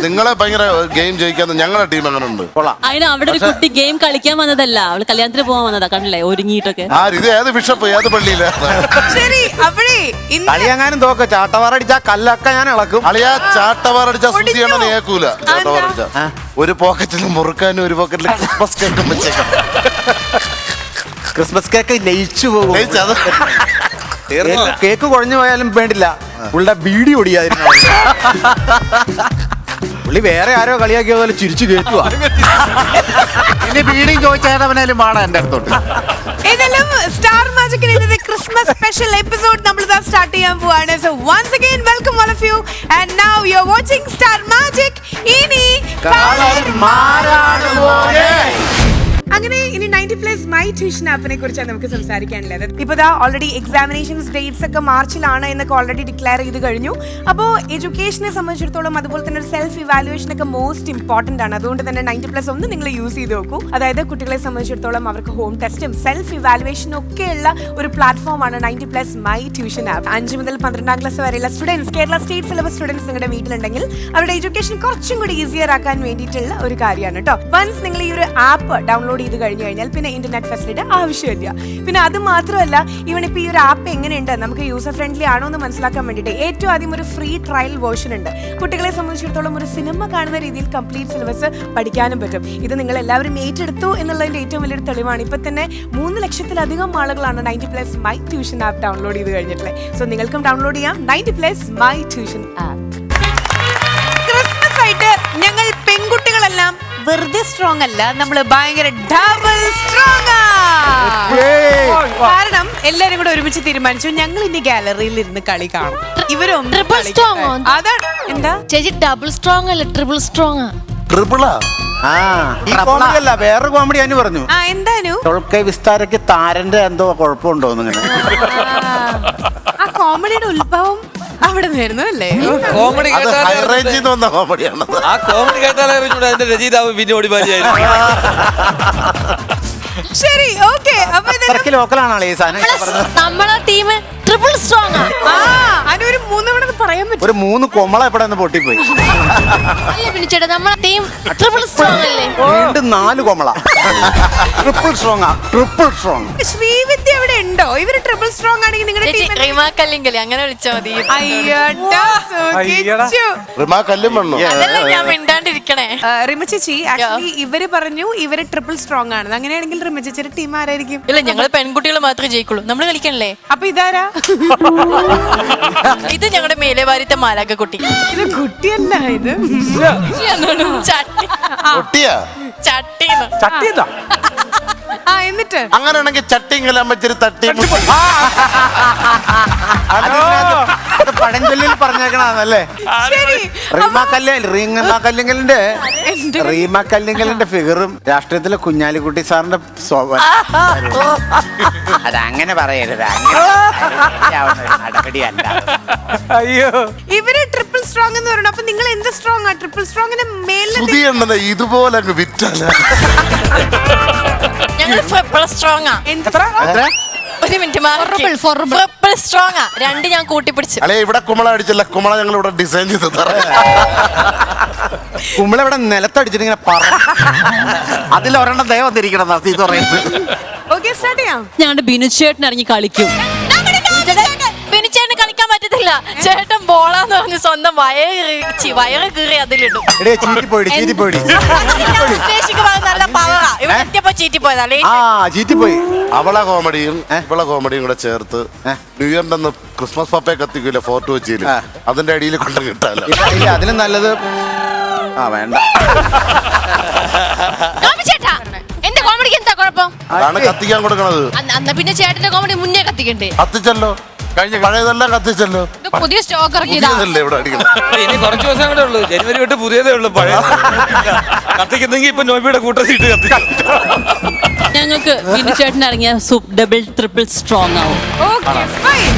നിങ്ങളെ ഭയങ്കര ഗെയിം ജയിക്കാന്ന് ഞങ്ങളുടെ ടീം അങ്ങനെ ഉണ്ട്. അതിന് അവിടെ ഒരു കുട്ടി ഗെയിം കളിക്കാൻ വന്നതല്ല, അവള് കല്യാണത്തിന് പോകാൻ വന്നതാ. കണ്ടില്ലേ ഒരുങ്ങിയിട്ടൊക്കെ. ഇത് ഏത് ബിഷപ്പ് ഏത് പള്ളിയില? ശരി, അപ്പോഴേ കളിയെങ്ങാനും തോക്ക ചാട്ടവാറടിച്ചാ കല്ലൊക്കെ ഞാൻ ഇളക്കും. അളിയാ ചാട്ടവാറടിച്ചാ സുതിയാണോ കേൾക്കൂല. ചാട്ടവാറടിച്ചാ ഒരു പോക്കറ്റിൽ മുറുക്കാനും ഒരു പോക്കറ്റിൽ ക്രിസ്മസ് കേക്കും വെച്ചേക്കാം. ക്രിസ്മസ് കേക്ക് ലയിച്ചു പോകും. കേക്ക് കുഴഞ്ഞു പോയാലും വേണ്ടില്ല, പുള്ളിയുടെ ബീഡി ഒടിയായിരുന്നു. പുള്ളി വേറെ ആരോ കളിയാക്കിയ പോലെ ചിരിച്ചു കേൾക്കുക. ഇനി ബീഡിയും ചോദിച്ചാലും പാടാ എന്റെ അടുത്തോട്ട്. ഏതായാലും സ്റ്റാർ മാജിക്കിന്റെ ക്രിസ്മസ് സ്പെഷ്യൽ എപ്പിസോഡ് നമ്മൾ സ്റ്റാർട്ട് ചെയ്യാൻ പോവാണ്. So once again welcome all of you and now you are watching Star Magic. ഇനി അങ്ങനെ ഇനി 90+ മൈ ട്യൂഷൻ ആപ്പിനെ കുറിച്ചാണ് നമുക്ക് സംസാരിക്കാനുള്ളത്. ഇപ്പോൾ ഓൾറെഡി എക്സാമിനേഷൻസ് ഡേറ്റ്സ് ഒക്കെ മാർച്ചിലാണ് എന്നൊക്കെ ഓൾറെഡി ഡിക്ലെയർ ചെയ്ത് കഴിഞ്ഞു. അപ്പോൾ എഡ്യൂക്കേഷനെ സംബന്ധിച്ചിടത്തോളം അതുപോലെ തന്നെ ഒരു സെൽഫ് ഇവാലുവേഷൻ ഒക്കെ മോസ്റ്റ് ഇമ്പോർട്ടന്റ് ആണ്. അതുകൊണ്ട് തന്നെ 90+ ഒന്ന് നിങ്ങൾ യൂസ് ചെയ്ത് നോക്കൂ. അതായത് കുട്ടികളെ സംബന്ധിച്ചിടത്തോളം അവർക്ക് ഹോം ടെസ്റ്റും സെൽഫ് ഇവാലുവേഷനും ഒക്കെയുള്ള ഒരു പ്ലാറ്റ്ഫോമാണ് 90+ മൈ ട്യൂഷൻ ആപ്പ്. 5 മുതൽ 12ാം ക്ലാസ് വരെയുള്ള students, Kerala state syllabus students നിങ്ങളുടെ വീട്ടിലുണ്ടെങ്കിൽ അവരുടെ എഡ്യൂക്കേഷൻ കുറച്ചും കൂടി ഈസിയർ ആക്കാൻ വേണ്ടിയിട്ടുള്ള ഒരു കാര്യമാണ് കേട്ടോ. വൺസ് നിങ്ങൾ ഈ ഒരു ആപ്പ് ഡൗൺലോഡ് ചെയ്ത് കഴിഞ്ഞു കഴിഞ്ഞാൽ പിന്നെ ഇന്റർനെറ്റ് ഫെസിലിറ്റി ആവശ്യമില്ല. പിന്നെ അത് മാത്രമല്ല, ഈവൻ ഇപ്പോൾ ഈ ഒരു ആപ്പ് എങ്ങനെയുണ്ട്, നമുക്ക് യൂസർ ഫ്രണ്ട്ലി ആണോ എന്ന് മനസ്സിലാക്കാൻ വേണ്ടിയിട്ട് ഏറ്റവും ആദ്യം ഒരു ഫ്രീ ട്രയൽ വേർഷൻ ഉണ്ട്. കുട്ടികളെ സംബന്ധിച്ചിടത്തോളം ഒരു സിനിമ കാണുന്ന രീതിയിൽ കംപ്ലീറ്റ് സിലബസ് പഠിക്കാനും പറ്റും. ഇത് നിങ്ങൾ എല്ലാവരും ഏറ്റെടുത്തു എന്നുള്ളതിന്റെ ഏറ്റവും വലിയൊരു തെളിവാണ്. ഇപ്പൊ തന്നെ 3 ലക്ഷത്തിലധികം ആളുകളാണ് 90+ മൈ ട്യൂഷൻ ആപ്പ് ഡൗൺലോഡ് ചെയ്ത് കഴിഞ്ഞിട്ടുള്ളത്. സോ നിങ്ങൾക്കും ഡൗൺലോഡ് ചെയ്യാം 90+ മൈ ട്യൂഷൻ ആപ്പ്. ക്രിസ്മസ് ആയിട്ട് ഞങ്ങൾ പെൺകുട്ടികളെല്ലാം വെറുതെ സ്ട്രോങ് അല്ല, നമ്മള് ഭയങ്കര ഡബിൾ സ്ട്രോങ്. കാരണം എല്ലാരും കൂടെ ഒരുമിച്ച് തീരുമാനിച്ചു ഞങ്ങൾ ഇനി ഗാലറിയിൽ ഇരുന്ന് കളി കാണും. ഇവരും ട്രിപ്പിൾ സ്ട്രോങ്. അതാണ് എന്താ ചേച്ചി, ഡബിൾ സ്ട്രോങ് അല്ല ട്രിപ്പിൾ സ്ട്രോങ്. ട്രിപ്പിളാ? ആ ഈ കോമഡി അല്ല, വേറൊരു കോമഡി അനു പറഞ്ഞു. ആ എന്താനു? ടോൾക്കൈ വിസ്താരക്ക് താരന്റെ എന്തോ കുഴപ്പമുണ്ടോ എന്നിങ്ങനെ. ആ കോമഡിയുടെ ഉത്ഭവം അവിടെ നിന്നായിരുന്നു അല്ലേ? കോമഡി ഹൈറേഞ്ചിൽ നിന്ന് വന്ന കോമഡിയാണ്. ആ കോമഡി കേട്ടാലേ അറിഞ്ഞൂടെ അതിന്റെ രചയിതാവ് പിന്നെ ഓടിപ്പാരിയായിരുന്നു. ശരി, ഓക്കെ. അപ്പൊ ലോക്കലാണോ ഈ സാധനം? നമ്മളെ ടീം ട്രിപ്പിൾ സ്ട്രോങ് അനു ഒരു 3 തവണ പറയാൻ പറ്റും. ഒരു 3 കൊമള എവിടെ നിന്ന് പൊട്ടിപ്പോയി. അല്ലേ പിടിച്ചേട്ടാ, നമ്മളെ ടീം ട്രിപ്പിൾ സ്ട്രോങ് അല്ലേ? വീണ്ടും 4 കൊമള. Triple strong, triple strong. Srividya അവിടെ ഉണ്ടോ? ഇവര് ട്രിപ്പിൾ സ്ട്രോങ് ആണെങ്കിൽ നിങ്ങളുടെ ടീം റിമാക്കല്ലെങ്കിൽ അങ്ങനെ വിളിച്ചാ മതി. കല്ലും വേണോ? ഞാൻ മിണ്ടാണ്ടിരിക്കണേ. റിമ ചേച്ചി ആക്ച്വലി ഇവര് പറഞ്ഞു ഇവര് ട്രിപ്പിൾ സ്ട്രോങ് ആണ്. അങ്ങനെയാണെങ്കിൽ റിമ ചേച്ചിയുടെ ടീം ആരായിരിക്കും? ഇല്ല, ഞങ്ങള് പെൺകുട്ടികൾ മാത്രമേ ജയിക്കുള്ളൂ. നമ്മള് കളിക്കണല്ലേ? അപ്പൊ ഇതാരാ? ഇത് ഞങ്ങളുടെ മേലെ വാരിത്തെ മാലാക കുട്ടി. ഇത് കുട്ടിയല്ല, ഇത് ചട്ടി. ആ എന്നിട്ട് അങ്ങനെയാണെങ്കിൽ ചട്ടിങ്കൽ അമ്മച്ചിരി തട്ടി പഴഞ്ചൊല്ലിൽ പറഞ്ഞേക്കണല്ലേ. റീമ കല്ലിങ്കലിന്റെ ഫിഗറും രാഷ്ട്രീയത്തിലെ കുഞ്ഞാലിക്കുട്ടി സാറിന്റെ അതങ്ങനെ പറയരുത്. നടപടിയല്ല. അയ്യോ, ഇവര് ട്രിപ്പിൾ സ്ട്രോങ് എന്ന് പറയുന്നത്. അപ്പൊ നിങ്ങൾ എന്ത് സ്ട്രോങ് ആ? ട്രിപ്പിൾ സ്ട്രോങ്ങിന് മേലെ ഇതുപോലെ അങ്ങ് വിറ്റല്ല. ഞങ്ങൾ ട്രിപ്പിൾ സ്ട്രോങ് ആ. ഒരു മിനിറ്റ്, സ്ട്രോങ് ആ. 2 ഞാൻ കൂട്ടിപ്പിടിച്ചു. അല്ലെ ഇവിടെ കുമള അടിച്ചില്ല. കുമള ഞങ്ങൾ ഇവിടെ ഡിസൈൻ ചെയ്ത് കുമ്പള ഇവിടെ നിലത്തടിച്ചിട്ട് ഇങ്ങനെ പറ. അതിലൊരെണ്ണം ദയ വന്നിരിക്കണം. ഓക്കെ, സ്റ്റാർട്ട് ചെയ്യാം. ഞങ്ങളുടെ ബിനുചേട്ടൻ ഇറങ്ങി കളിക്കും. ബിനുചേട്ടന് കളിക്കാൻ പറ്റത്തില്ല. ചേട്ടൻ ബോളാന്ന് പറഞ്ഞ് സ്വന്തം വയറ് കീറി അതിലിടും. നല്ല പവറാ. ഇവിടെ എത്തിയപ്പോ ചീറ്റിപ്പോയതല്ലേ? ചീറ്റിപ്പോയി. അവളെ കോമഡിയും ഇവളെ കോമഡിയും കൂടെ ചേർത്ത് ന്യൂ ഇയറിന്റെ അന്ന് ക്രിസ്മസ് പപ്പയെ കത്തിക്കൂല ഫോർട്ട് കൊച്ചിയിൽ, അതിന്റെ അടിയിൽ കൊണ്ട് കിട്ടാലോ. അതിലും നല്ലത് വേണ്ട. ചേട്ടാ, എന്റെ കോമഡിക്ക് എന്താ കുഴപ്പം? അതാണ് കത്തിക്കാൻ കൊടുക്കണത്. അന്ന് പിന്നെ ചേട്ടന്റെ കോമഡി മുന്നേ കത്തിക്കണ്ടേ? കത്തിച്ചല്ലോ, കഴിഞ്ഞ പഴയതെല്ലാം കത്തിച്ചല്ലോ. പുതിയ സ്റ്റോക്ക് ഇറക്കിയതല്ലേ ഇവിടെ അടിക്കണം. ഇനി കുറച്ച് ദിവസം കൂടെ ഉള്ളൂ. ജനുവരി തൊട്ട് പുതിയതേ ഉള്ളൂ. പഴയ കത്തിക്കുന്നെങ്കിൽ ഇപ്പൊ നോബിയുടെ കൂട്ടത്തിട്ട് കത്തിക്കാം. ഞങ്ങൾക്ക് ബിനുചേട്ടൻ ഇറങ്ങിയ ഡബിൾ ട്രിപ്പിൾ സ്ട്രോങ് ആവും. Okay, fine.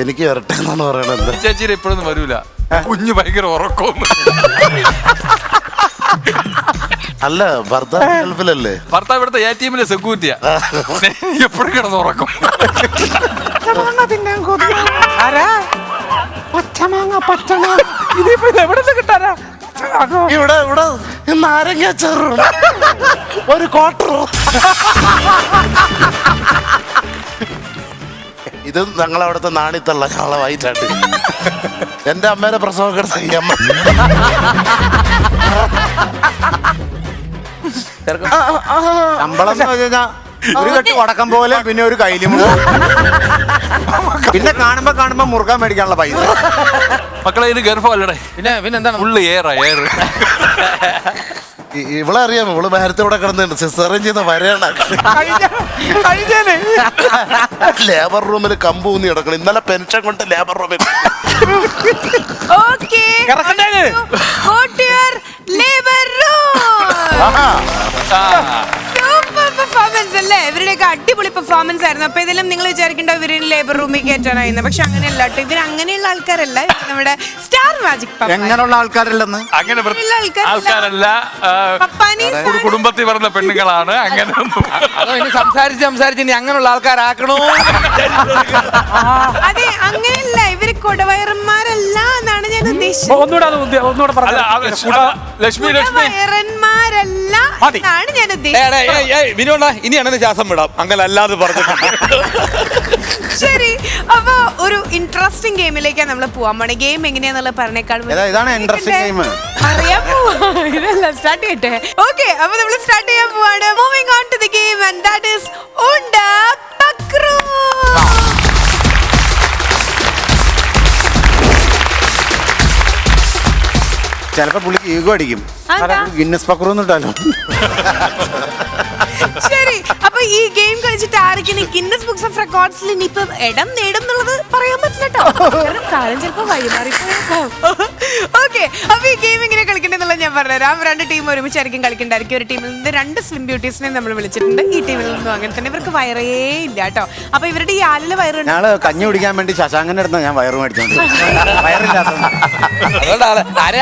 എനിക്ക് ഇരട്ടെ എന്നാണ് പറയണത്. ചേച്ചി ഇപ്പോഴൊന്നും വരൂല. കുഞ്ഞ് ഭയങ്കര ഉറക്കമൊന്നും. അല്ല, ഭർത്താവ് ഗൾഫിലല്ലേ? ഭർത്താവ് ഇവിടുത്തെ ATM-ലെ സെക്യൂരിറ്റിയാ. എപ്പോഴും കിടന്ന് ഉറക്കും. ഇവിടെ ഇവിടെ നാരങ്ങ ചെറു ഒരു ക്വാർട്ടർ. ഇത് ഞങ്ങളവിടുത്തെ നാണിത്തള്ള ഞങ്ങളെ വൈറ്റാട്ട്. എന്റെ അമ്മേനെ പ്രസവമൊക്കെ സഹിക്കാൻ ശമ്പളം എന്ന് പറഞ്ഞാ ഒരു കെട്ട് വടക്കം പോലെ, പിന്നെ ഒരു കയ്യിലും, പിന്നെ കാണുമ്പോ മുറുക്കാൻ മേടിക്കാനുള്ള പൈസ. മക്കളെ ഇത് ഗർഭമല്ലടേ. പിന്നെ എന്താണ് ഫുള്ള് എയർ. ഇവളെ അറിയാമോ? ഇവള് നേരത്തെ ഇവിടെ കിടന്നുണ്ട്. സിസേറിയൻ ചെയ്ത വരെയാണ്. ലേബർ റൂമിൽ കമ്പൂന്നി കിടക്കണം. ഇന്നലെ പെൻഷൻ കൊണ്ട് ലേബർ റൂമിൽ. സൂപ്പർ പെർഫോമൻസ് അല്ലേ? ഇവരുടെയൊക്കെ അടിപൊളി പെർഫോമൻസ് ആയിരുന്നു. അപ്പൊ ഇതിലും നിങ്ങൾ വിചാരിക്കേണ്ട ഇവര് ലേബർ റൂമിൽ കയറ്റാനായിരുന്നു. പക്ഷെ അങ്ങനെയല്ല കേട്ടോ, ഇവർ അങ്ങനെയുള്ള ആൾക്കാരല്ല. നമ്മുടെ സ്റ്റാർ മാജിക് എങ്ങനെയുള്ള ആൾക്കാരല്ലെന്ന് അങ്ങനെ ആൾക്കാരല്ല, ഒരു കുടുംബത്തിൽ പറഞ്ഞ പെണ്ണുങ്ങളാണ്. അങ്ങനെ അതോ ഇനി സംസാരിച്ച് ഇനി അങ്ങനെയുള്ള ആൾക്കാരാക്കണോ? അതെ, അങ്ങനെയല്ല, ഇവര് കൊടവയറന്മാരല്ല എന്നാണ് ഞാൻ ഉദ്ദേശിച്ചത്. ഒന്നുകൂടെ പറഞ്ഞു. ലക്ഷ്മി കൊടവയറന്മാരല്ല എന്നാണ് ഞാൻ ഉദ്ദേശിച്ചത്. വിനോദ ഇനിയാണെന്ന് ശ്വാസം വിടാം, അങ്ങനെ അല്ലാതെ പറഞ്ഞു. ശരി, അപ്പൊ ഒരു ഇൻട്രസ്റ്റിംഗ് ഗെയിമിലേക്കാണ് നമ്മൾ പോവാൻ പോണേ. ഗെയിം എങ്ങനെയാന്നുള്ളത് പറഞ്ഞേക്കാളും ഇതാണ് ഇൻട്രസ്റ്റിംഗ് ഗെയിം. അറിയാൻ പോവാ. ഇതല്ല, സ്റ്റാർട്ട് ചെയ്യട്ടെ. ഓക്കെ, അപ്പൊ നമ്മൾ സ്റ്റാർട്ട് ചെയ്യാൻ പോവാണ്. Moving on to the game and that is Unda Pakru. ചിലപ്പോ പുള്ളിക്ക് ഈഗോ അടിക്കും. ഗിന്നസ് പക്രൂന്നിട്ടാലോ. ശരി, അപ്പൊ ഈ ഗെയിം കളിച്ചിട്ട് ആർക്കും ഗിന്നസ് ബുക്സ് ഓഫ് റെക്കോർഡ്സിൽ ഇനിയിപ്പോ ഇടം നേടും എന്നുള്ളത് പറയാൻ പറ്റില്ല കേട്ടോ. കാലം ചിലപ്പോ വഴിമാറിപ്പോയേക്കാം. ഓക്കെ, അപ്പൊ ഈ ഗെയിം എങ്ങനെ കളിക്കണ്ടെന്നുള്ളത് ഞാൻ പറഞ്ഞുതരാം. 2 ടീം ഒരുമിച്ചായിരിക്കും കളിക്കണ്ടായിരിക്കും. ഒരു ടീമിൽ നിന്ന് 2 സ്ലിം ബ്യൂട്ടീസിനെ നമ്മൾ വിളിച്ചിട്ടുണ്ട്. ഈ ടീമിൽ നിന്നും അങ്ങനെ തന്നെ. ഇവർക്ക് വയറേ ഇല്ല കേട്ടോ. അപ്പൊ ഇവരുടെ ഈ ആലില് വയറ് ഞങ്ങള് കഞ്ഞി കുടിക്കാൻ വേണ്ടി ശശാങ്കന്റെ അടുത്ത് ഞാൻ വയറ് മേടിച്ചോണ്ട് അതുകൊണ്ട്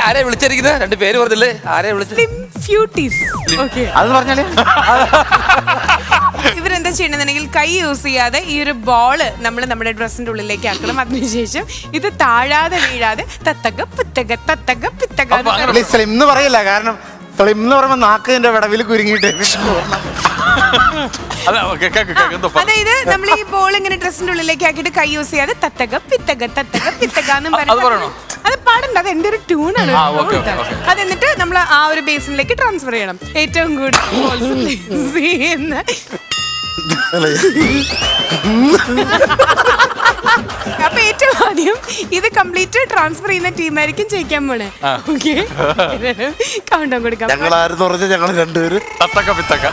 ആരെ വിളിച്ചിരിക്കുന്നത്? 2 പേര് പറഞ്ഞില്ലേ? ആരെ വിളിച്ചത്? അത് പറഞ്ഞാല് ഇവരെന്താ ചെയ്യണമെന്നുണ്ടെങ്കിൽ കൈ യൂസ് ചെയ്യാതെ ഈ ഒരു ബോള് നമ്മൾ നമ്മുടെ ഡ്രസ്സിന്റെ ഉള്ളിലേക്ക് ആക്കണം. അതിനുശേഷം ഇത് താഴാതെ വീഴാതെ തത്തക പിത്തക തത്തക പിത്തക. സ്ലിം എന്ന് പറയില്ല, കാരണം സ്ലിം എന്ന് പറയുമ്പോ നാക്കിന്റെ വിടവിൽ കുരുങ്ങിയിട്ട്. അതായത് നമ്മൾ ഈ ബോൾ ഇങ്ങനെ ഡ്രസ്സിന്റെ ഉള്ളിലേക്ക് ആക്കിയിട്ട് കൈ യൂസ് ചെയ്യാതെ തത്തക പിത്തക തത്തക പിത്തക എന്നും പറഞ്ഞു. അത് പാടണ്ട, അത് എന്റെ ഒരു ട്യൂണാണ്. അത് എന്നിട്ട് നമ്മൾ ആ ഒരു ബേസിനിലേക്ക് ട്രാൻസ്ഫർ ചെയ്യണം. ഏറ്റവും കൂടുതൽ അപ്പൊ ഏറ്റവും ആദ്യം ഇത് കംപ്ലീറ്റ് ട്രാൻസ്ഫർ ചെയ്യുന്ന ടീമായിരിക്കും ജയിക്കാൻ പോണേ. ഓക്കെ, കൗണ്ട് ഡൗൺ കൊടുക്കാം. ഞങ്ങളായിരുന്നു പറഞ്ഞ ഞങ്ങൾ 2 പേര് തത്തക്ക പിത്തക്ക.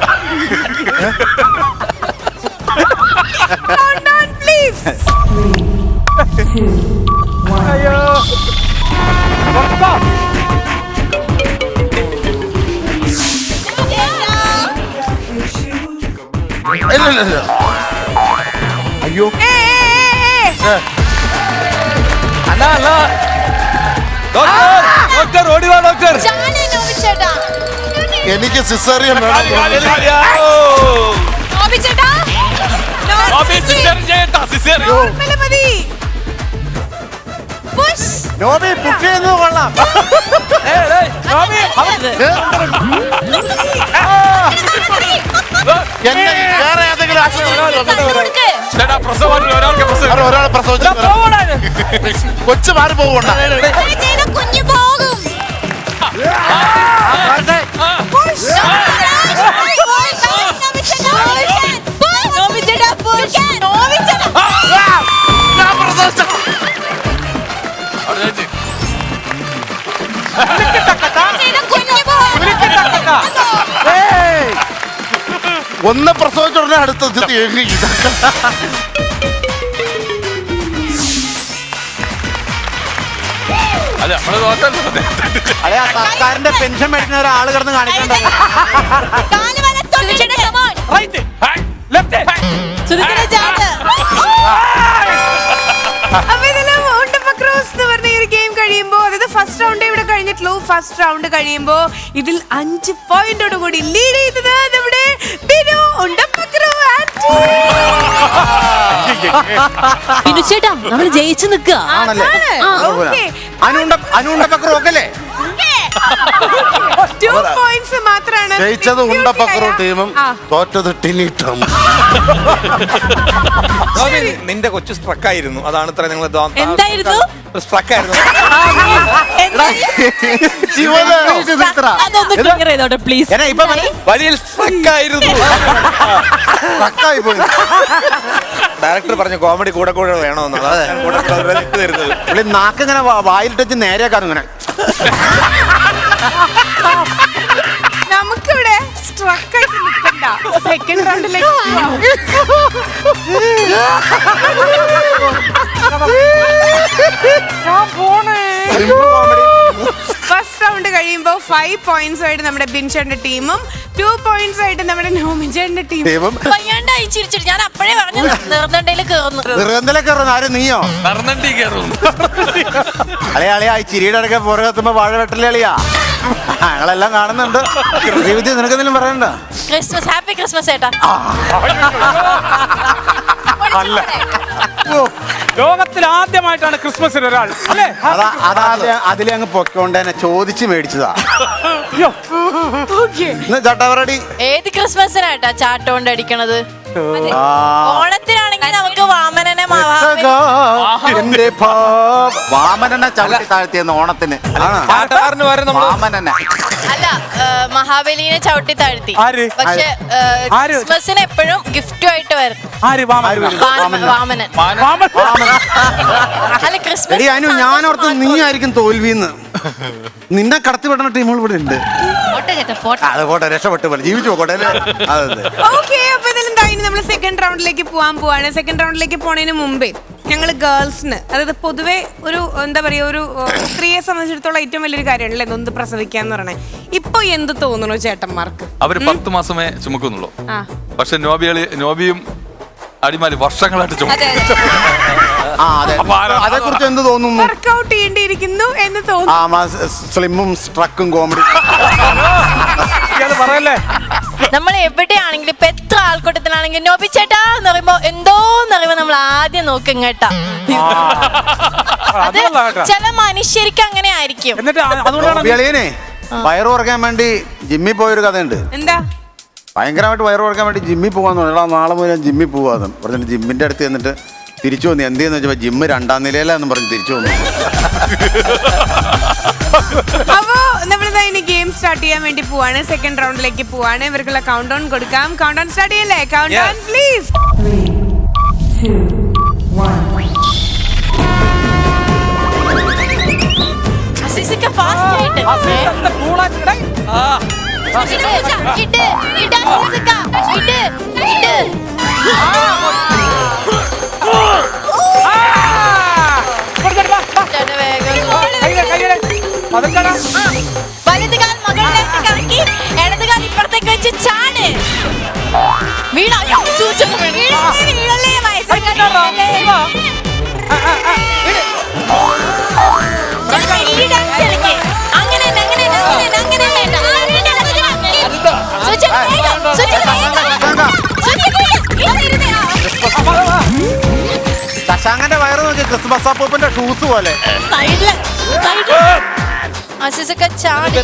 Count down please. അയ്യോ അയ്യോ ഡോക്ടർ ഓടിവാ ഡോക്ടർ. എനിക്ക് സിസേറിയൻ വേണം. നോബി പുഷ് ചെയ്യുന്നത് കൊള്ളാം. വേറെ ഏതെങ്കിലും ഒരാളെ പ്രസവിച്ചു കൊച്ചു മാറി പോകണ്ട. ഒന്ന് പ്രസവിച്ച ഉടനെ അടുത്ത സർക്കാരിന്റെ പെൻഷൻ മേടിക്കുന്ന ഒരാള് കിടന്ന് കാണിക്കണ്ടല്ലോ. കഴിയുമ്പോ അതായത് ഫസ്റ്റ് റൗണ്ട് ഇവിടെ കഴിഞ്ഞിട്ടുള്ളൂ. ഫസ്റ്റ് റൗണ്ട് കഴിയുമ്പോ ഇതിൽ 5 പോയിന്റോട് കൂടി ലീഡ് ചെയ്തത് നമ്മുടെ ബിനു ഉണ്ടപ്പക്രു. ബിനു ചേട്ടാ, നമ്മൾ ജയിച്ചു നിൽക്കുക. മാത്രമാണ് ജയിച്ചത് ഉണ്ടപ്പക്രു ടീമും തോറ്റത് ടിനിട്ടും. നിന്റെ കൊച്ചു സ്ട്രക്കായിരുന്നു, അതാണ് ഇത്ര നിങ്ങൾ എന്തായിരുന്നു സ്ട്രക്കായിരുന്നു. അതൊന്ന് ക്ലിയർ ചെയ്തോട്ടെ പ്ലീസ്. വലിയ സ്ട്രക്കായിരുന്നു. ഡയറക്ടർ പറഞ്ഞു കോമഡി കൂടെ കൂടെ വേണമെന്ന്. തരുന്നത് നാക്ക് ഇങ്ങനെ വായിലിട്ട് നേരെയാക്കാണ് ഇങ്ങനെ. നമുക്കിവിടെ സ്ട്രക്കായിട്ട് നിൽക്കണ്ട, സെക്കൻഡ് റൗണ്ടിലേക്ക് ഫസ്റ്റ് റൗണ്ട് റൗണ്ട് കഴിയുമ്പോൾ 5 പോയിന്റ്സ് ആയിട്ട് നമ്മുടെ ബിൻചേട്ടന്റെ ടീമും 2 പോയിന്റ്സ് ആയിട്ട് നമ്മുടെ നോമിചേട്ടന്റെ ടീമും. വയ്യാണ്ടായി ചിരിച്ചിട്ട് ഞാൻ അപ്പോഴേ പറഞ്ഞു നിർന്നണ്ടയിൽ കയറുന്നു. ആരും നീയോ? അളിയാ അളിയാ ഈ ചിരിയുടെ ഇടയ്ക്ക് പുറകെത്തുമ്പോ വാഴ വെട്ടലേ അളിയാ. ഞങ്ങളെല്ലാം കാണുന്നുണ്ട്. ശ്രീവിദ്യ നിനക്കെന്തെങ്കിലും പറയണ്ട? ക്രിസ്മസ്, ഹാപ്പി ക്രിസ്മസ് ഏട്ടാ. അല്ല, ലോകത്തിൽ ആദ്യമായിട്ടാണ് ക്രിസ്മസിന് ഒരാൾ അല്ലേ അതിലെ അങ്ങ് പൊക്കോണ്ട് തന്നെ ചോദിച്ചു മേടിച്ചതാ. Okay. ചട്ടവറടി ഏത് ക്രിസ്മസിനായിട്ടാ ചാട്ടോണ്ട് അടിക്കണത്? ഓണത്തിനാണെങ്കിൽ നമുക്ക് വാമനനെ വാമനനെ ചവിട്ടി താഴ്ത്തിയെന്ന് ഓണത്തിന്. വാമനനെ അല്ല, മഹാബലിനെ ചവിട്ടി താഴ്ത്തി. പക്ഷെ ക്രിസ്മസിന് എപ്പോഴും ഗിഫ്റ്റുമായിട്ട് വരും വാമനൻ. അല്ല ക്രിസ്മസ് ഞാനോർത്ത് നീ ആയിരിക്കും തോൽവിന്ന്. നിന്നെ കടത്തിവിടുന്ന ടീമുകൾ ഇവിടെ ഉണ്ട്. അത് പോട്ടെ, രക്ഷപ്പെട്ടു പോലെ ജീവിച്ചു പോട്ടെ. നമ്മൾ സെക്കൻഡ് റൗണ്ടിലേക്ക് പോവാണ്. സെക്കൻഡ് റൗണ്ടിലേക്ക് പോണതിന് മുമ്പേ ഞങ്ങൾ ഗേൾസിന്, അതായത് പൊതുവെ ഒരു എന്താ പറയാ, ഒരു സ്ത്രീയെ സംബന്ധിച്ചിടത്തോളം ഏറ്റവും വലിയൊരു കാര്യമാണല്ലേ നൊന്ത് പ്രസവിക്കാന്ന് പറയണേ. ഇപ്പൊ എന്ത് തോന്നുന്നു ചേട്ടന്മാർക്ക്? അവര് 10 മാസമേ ചുമക്കുന്നുള്ളൂ. പക്ഷെ നോബിയും അടിമാലി വർഷങ്ങളായിട്ട് ചുമക്കും. അതേ കുറിച്ച് എന്ത് തോന്നുന്നു? വർക്ക്ഔട്ട് ചെയ്യേണ്ടിയിരിക്കുന്നു എന്ന് തോന്നുന്നു. സ്ലിമ്മും സ്ട്രക്കും കോമഡി പറയല്ലേ. നമ്മൾ എവിടെയാണെങ്കിലും ഇപ്പൊ എത്ര ആൾക്കൂട്ടത്തിലാണെങ്കിലും നോബി ചേട്ടാ എന്ന് പറയുമ്പോ എന്തോന്ന് പറയുമ്പോ നമ്മൾ ആദ്യം നോക്കും കേട്ടാ. അത് ചില മനുഷ്യർക്ക് അങ്ങനെ ആയിരിക്കും. വയറ് കുറയ്ക്കാൻ വേണ്ടി ജിമ്മിൽ പോയൊരു കഥയുണ്ട്. എന്താ? ഭയങ്കരമായിട്ട് വയറ് കുറയ്ക്കാൻ വേണ്ടി ജിമ്മിൽ പോകാന്ന് പറഞ്ഞു. നാളെ മുതൽ ഞാൻ ജിമ്മിൽ പോവാന്ന് പറഞ്ഞിട്ട് ജിമ്മിന്റെ അടുത്ത് ചെന്നിട്ട് തിരിച്ചു വന്നു. എന്തെന്ന് വെച്ചപ്പോ ജിമ്മ് 2ാം നിലയിലാന്ന് പറഞ്ഞ് തിരിച്ചു വന്നു. അപ്പോ നമ്മളിതാ ഇനി ഗെയിം സ്റ്റാർട്ട് ചെയ്യാൻ വേണ്ടി പോവാണ്. സെക്കൻഡ് റൗണ്ടിലേക്ക് പോവാണ്. ഇവർക്കുള്ള കൗണ്ട് ഡൗൺ കൊടുക്കാം. കൗണ്ട് ഡൗൺ സ്റ്റാർട്ട് ചെയ്യല്ലേ? Count down please. 3, 2, 1. അസിസിക്ക ഫാസ്റ്റ് ആയിട്ട് ഇട്ട് അസിസിക്ക ഇട്ട് വലതുകാൽ മകളിലേക്ക് കറക്കി ഇടതുകാൽ ഇപ്പുറത്തേക്ക് വെച്ച് ചാട്. വീണല്ലേ അങ്ങനെ ശശാങ്കന്റെ വയറ് നോക്കി ക്രിസ്മസ് അപ്പൂപ്പന്റെ ഷൂസ് പോലെ. അസിസക്ക ചാടി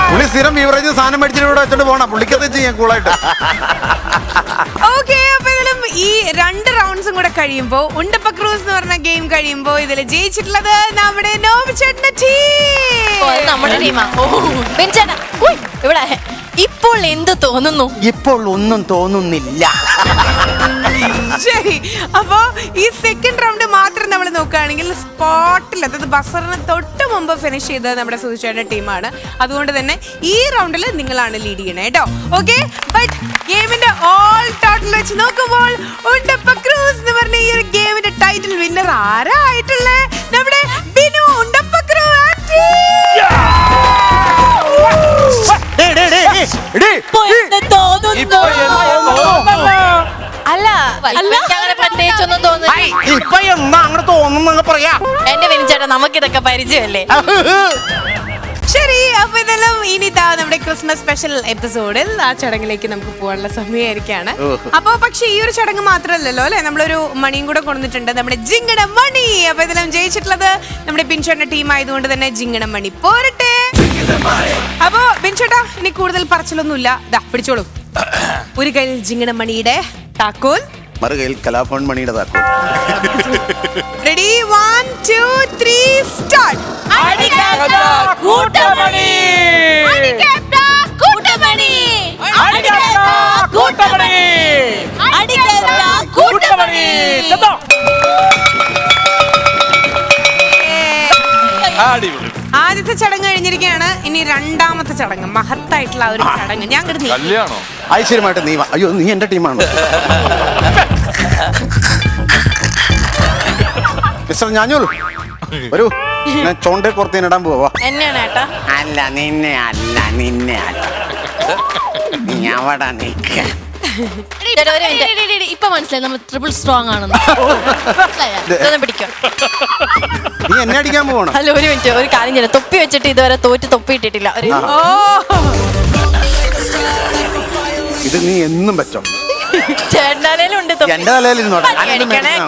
പുള്ളി സ്ഥിരം ബീവറേജ് സാധനം മേടിച്ചിട്ട് ഇവിടെ വെച്ചോണ്ട് പോണ പുള്ളിക്കത്തെ ചെയ്യാൻ കൂളായിട്ട്. ഓക്കെ, അപ്പൊ ഇതിലും ഈ 2 റൗണ്ട്സും കൂടെ കഴിയുമ്പോ ഉണ്ടപ്പ ക്രൂസ് എന്ന് പറഞ്ഞ ഗെയിം കഴിയുമ്പോ ഇതിൽ ജയിച്ചിട്ടുള്ളത് നമ്മുടെ നോബിച്ചേട്ടന്റെ ടീം. നമ്മുടെ ടീമാ. ഇവിടെ ഇപ്പോൾ എന്ത് തോന്നുന്നു? ഇപ്പോൾ ഒന്നും തോന്നുന്നില്ല. ശരി, അപ്പോ ഈ സെക്കൻഡ് റൗണ്ട് മാത്രം നമ്മൾ നോക്കുകയാണെങ്കിൽ സ്പോട്ടിൽ, അതായത് ബസറിന് തൊട്ട് മുമ്പ് ഫിനിഷ് ചെയ്തത് നമ്മുടെ സുധിച്ചേട്ടന്റെ ടീമാണ്. അതുകൊണ്ട് തന്നെ ഈ റൗണ്ടിൽ നിങ്ങളാണ് ലീഡ് ചെയ്യണേ കേട്ടോ. ഓക്കെ, ബട്ട് ഗെയിമിന്റെ ഓൾ ടോട്ടൽ വെച്ച് നോക്കുമ്പോൾ ഉണ്ടപ്പ ക്രൂസ് എന്ന് പറഞ്ഞ ഈ ഒരു ഗെയിമിന്റെ ടൈറ്റിൽ വിന്നർ ആരായിട്ടുള്ളേ? നമ്മുടെ ബിനു ഉണ്ടപ്പ ക്രൂ. അല്ല, അങ്ങനെ പ്രത്യേകിച്ചൊന്നും തോന്നുന്നില്ല. ഇപ്പൊ എന്താ അങ്ങനെ തോന്നുന്നു പറയാ? എന്റെ വിനിച്ചേട്ടാ, നമുക്കിതൊക്കെ പരിചയമല്ലേ. ശരി, അപ്പൊ ഇതെല്ലാം ഇനി നമ്മുടെ ക്രിസ്മസ് സ്പെഷ്യൽ എപ്പിസോഡിൽ ആ ചടങ്ങിലേക്ക് നമുക്ക് പോകാനുള്ള സമയമായിരിക്കാണ്. അപ്പൊ പക്ഷെ ഈ ഒരു ചടങ്ങ് മാത്രമല്ലല്ലോ അല്ലെ, നമ്മളൊരു മണിയും കൂടെ കൊണ്ടുവന്നിട്ടുണ്ട്, നമ്മുടെ ജിങ്കണ മണി. അപ്പൊ ഇതെല്ലാം ജയിച്ചിട്ടുള്ളത് നമ്മുടെ പിൻചേട്ടന്റെ ടീം ആയതുകൊണ്ട് തന്നെ ജിങ്കണ മണി പോരട്ടെ. അപ്പോ ബിൻചേട്ടാ ഇനി കൂടുതൽ പറച്ചിലൊന്നുമില്ല. ദാ പിടിച്ചോളൂ. ഒരു കയ്യിൽ ജിങ്ങണമണിയുടെ താക്കോൽ, മറുകയിൽ കലാഭവൻ മണിയുടെ താക്കോൽ. Ready 1 2 3 start. കൂട്ടമണി കൂട്ടമണി കൂട്ടമണി കൂട്ടമണി. ആദ്യത്തെ ചടങ്ങ് കഴിഞ്ഞിരിക്കുകയാണ്. ഇനി രണ്ടാമത്തെ ചടങ്ങ്, മഹത്തായിട്ടുള്ള ഒരു ചടങ്ങ്. ഞാൻ കല്യാണോ? ഐശ്വര്യമായിട്ട് നീ വാ. അയ്യോ നീ എന്റെ ടീമാണ്. മിസ്റ്റർ ഞാഞ്ഞോളൂ വരൂ. ഞാൻ ചോണ്ടേ പുറത്തേനിടാൻ പോവാ. എന്നെയാണ് ഏട്ടാ. അല്ല നിന്നെ അല്ല നിന്നെ അല്ല നീ അവിടെ നിക്ക. ഇപ്പൊ മനസ്സിലായി നമ്മൾ ട്രിപ്പിൾ സ്ട്രോങ് ആണെന്ന്. പിടിക്കാം. നീ എന്നെ അടിക്കാൻ പോകണം. അല്ല ഒരു മിനിറ്റ്, ഒരു കാര്യം ചെയ്യാം. തൊപ്പി വെച്ചിട്ട് ഇതുവരെ തോറ്റ് തൊപ്പി ഇട്ടിട്ടില്ല. ഇത് നീ എന്നും പറ്റോ? ചേട്ടനാലേലുണ്ട് എന്റെ തലയിലിരുന്നോട്ടെ.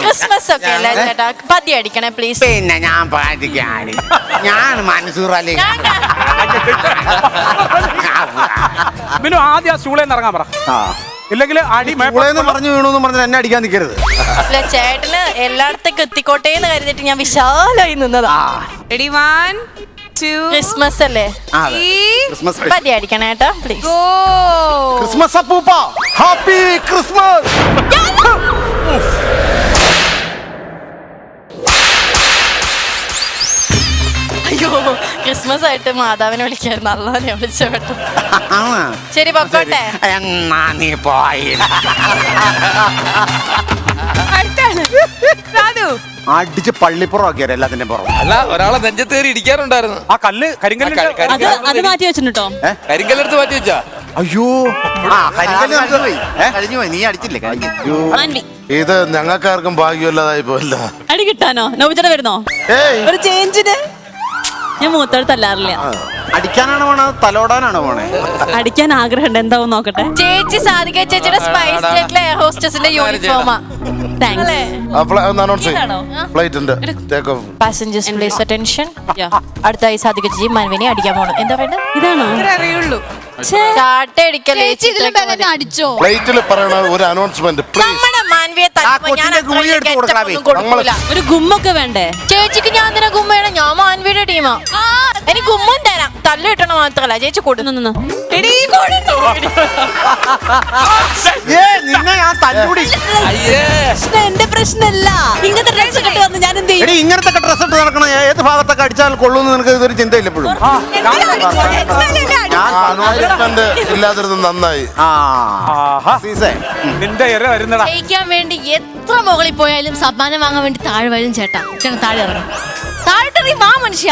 ക്രിസ്മസ് ഒക്കെ അല്ലേ ചേട്ടാ? പതി അടിക്കണേ പ്ലീസ്. പിന്നെ ഞാൻ പാടിക്കാണ്. ഞാൻ മൻസൂർ അലി. ബിനു ആദ്യം ആ സ്റ്റൂളേന്ന് ഇറങ്ങാൻ പറ. ഇല്ലെങ്കിൽ അടി പറഞ്ഞു വീണു പറഞ്ഞാൽ എന്നെ അടിക്കാൻ നിൽക്കരുത്. അല്ല ചേട്ടന് എല്ലായിടത്തേക്ക് എത്തിക്കോട്ടെ എന്ന് കരുതിട്ട് ഞാൻ വിശാലായി നിന്നതാ. റെഡി 1 2 ക്രിസ്മസ് അല്ലേ? ക്രിസ്മസ് പതി അടിക്കണേ ഏട്ടാ പ്ലീസ്. ക്രിസ്മസ് അപ്പൂപ്പ ഹാപ്പി ക്രിസ്മസ്. അയ്യോ ക്രിസ്മസ് ആയിട്ട് മാതാവിനെ വിളിക്കായിരുന്നു. അള്ളാനെ വിളിച്ച കേട്ടോ. ശരി പൊക്കോട്ടെ. എന്നാ നീ പോയി. അടിച്ച് പള്ളിപ്പുറം ആക്കിയാൽ എല്ലാത്തിന്റെ പുറം. അല്ല ഒരാളെ നെഞ്ചത്തേറി ഇടിക്കാറുണ്ടായിരുന്നു. ആ കല്ല് കരിങ്കല്ല് അത് മാറ്റി വെച്ചിട്ടോ. കരിങ്കല്ലെടുത്ത് മാറ്റി വെച്ചാ. അയ്യോ കഴിഞ്ഞു പോയി. നീ അടിച്ചില്ലേ? ഇത് ഞങ്ങൾക്കാർക്കും ഭാഗ്യമില്ലാതായി പോയില്ല. അടി കിട്ടാനോ? നോബിച്ചേട്ടൻ വരുന്നോ ഒരു ചേഞ്ചിന്? ഞാൻ മൂത്തടുത്തല്ലാറില്ല. അടിക്കാനാണോ പോണേ തലോടാനാണോ പോണേ? അടിക്കാൻ ആഗ്രഹമുണ്ട്. എന്താവും നോക്കട്ടെ. ചേച്ചി സാധിക ചേച്ചിയുടെ സ്പൈസ് ജെറ്റിലെ എയർ ഹോസ്റ്റസിന്റെ യൂണിഫോമാ. Passengers please attention. അടുത്തായി സാധിക ചേച്ചി മൻവിനെ അടിക്കാൻ പോണു. എന്താ വേണ്ട? ഇതാണോ അറിയുള്ളൂ. ചാട്ട അടിക്കല്ലേ അടിച്ചോ? പ്ലേറ്റിൽ പറയണ ഒരു അനൗൺസ്മെന്റ് നമ്മുടെ മാൻവിയെ കൊടുക്കൂല. ഒരു ഗുമ്മൊക്കെ വേണ്ടേ? ചേച്ചിക്ക് ഞാൻ എന്തിനാ ഗുമ്മയാണ്? ഞാൻ മാൻവിയുടെ ടീമാ. എനിക്ക് ഗുമ്മൻ തരാം. തല്ല് കിട്ടണ മാത്രല്ല ചേച്ചി കൊടുക്കുന്നു. നിന്നെ ഞാൻ തല്ലൂടി. എന്റെ പ്രശ്നമല്ല. ഇങ്ങനത്തെ ഡ്രസ് ഇട്ട് വന്ന് ഞാൻ എന്ത് ചെയ്യും? ഇങ്ങനത്തെ ഡ്രസ് ഇട്ട് നടക്കണം. ഏത് ഭാഗത്തൊക്കെ അടിച്ചാൽ കൊള്ളൂന്ന് നിനക്ക് ഇതൊരു ചിന്തയില്ല എപ്പോഴും. ഇല്ലാതിരുന്നത് നന്നായി. നിന്റെ ഇര വരുന്നടാ. ജയിക്കാൻ വേണ്ടി എത്ര മുകളിൽ പോയാലും സമ്മാനം വാങ്ങാൻ വേണ്ടി താഴെ വരും ചേട്ടാ. ചേട്ടൻ താഴെ ഇറങ്ങും. താഴെ വാ മനുഷ്യ.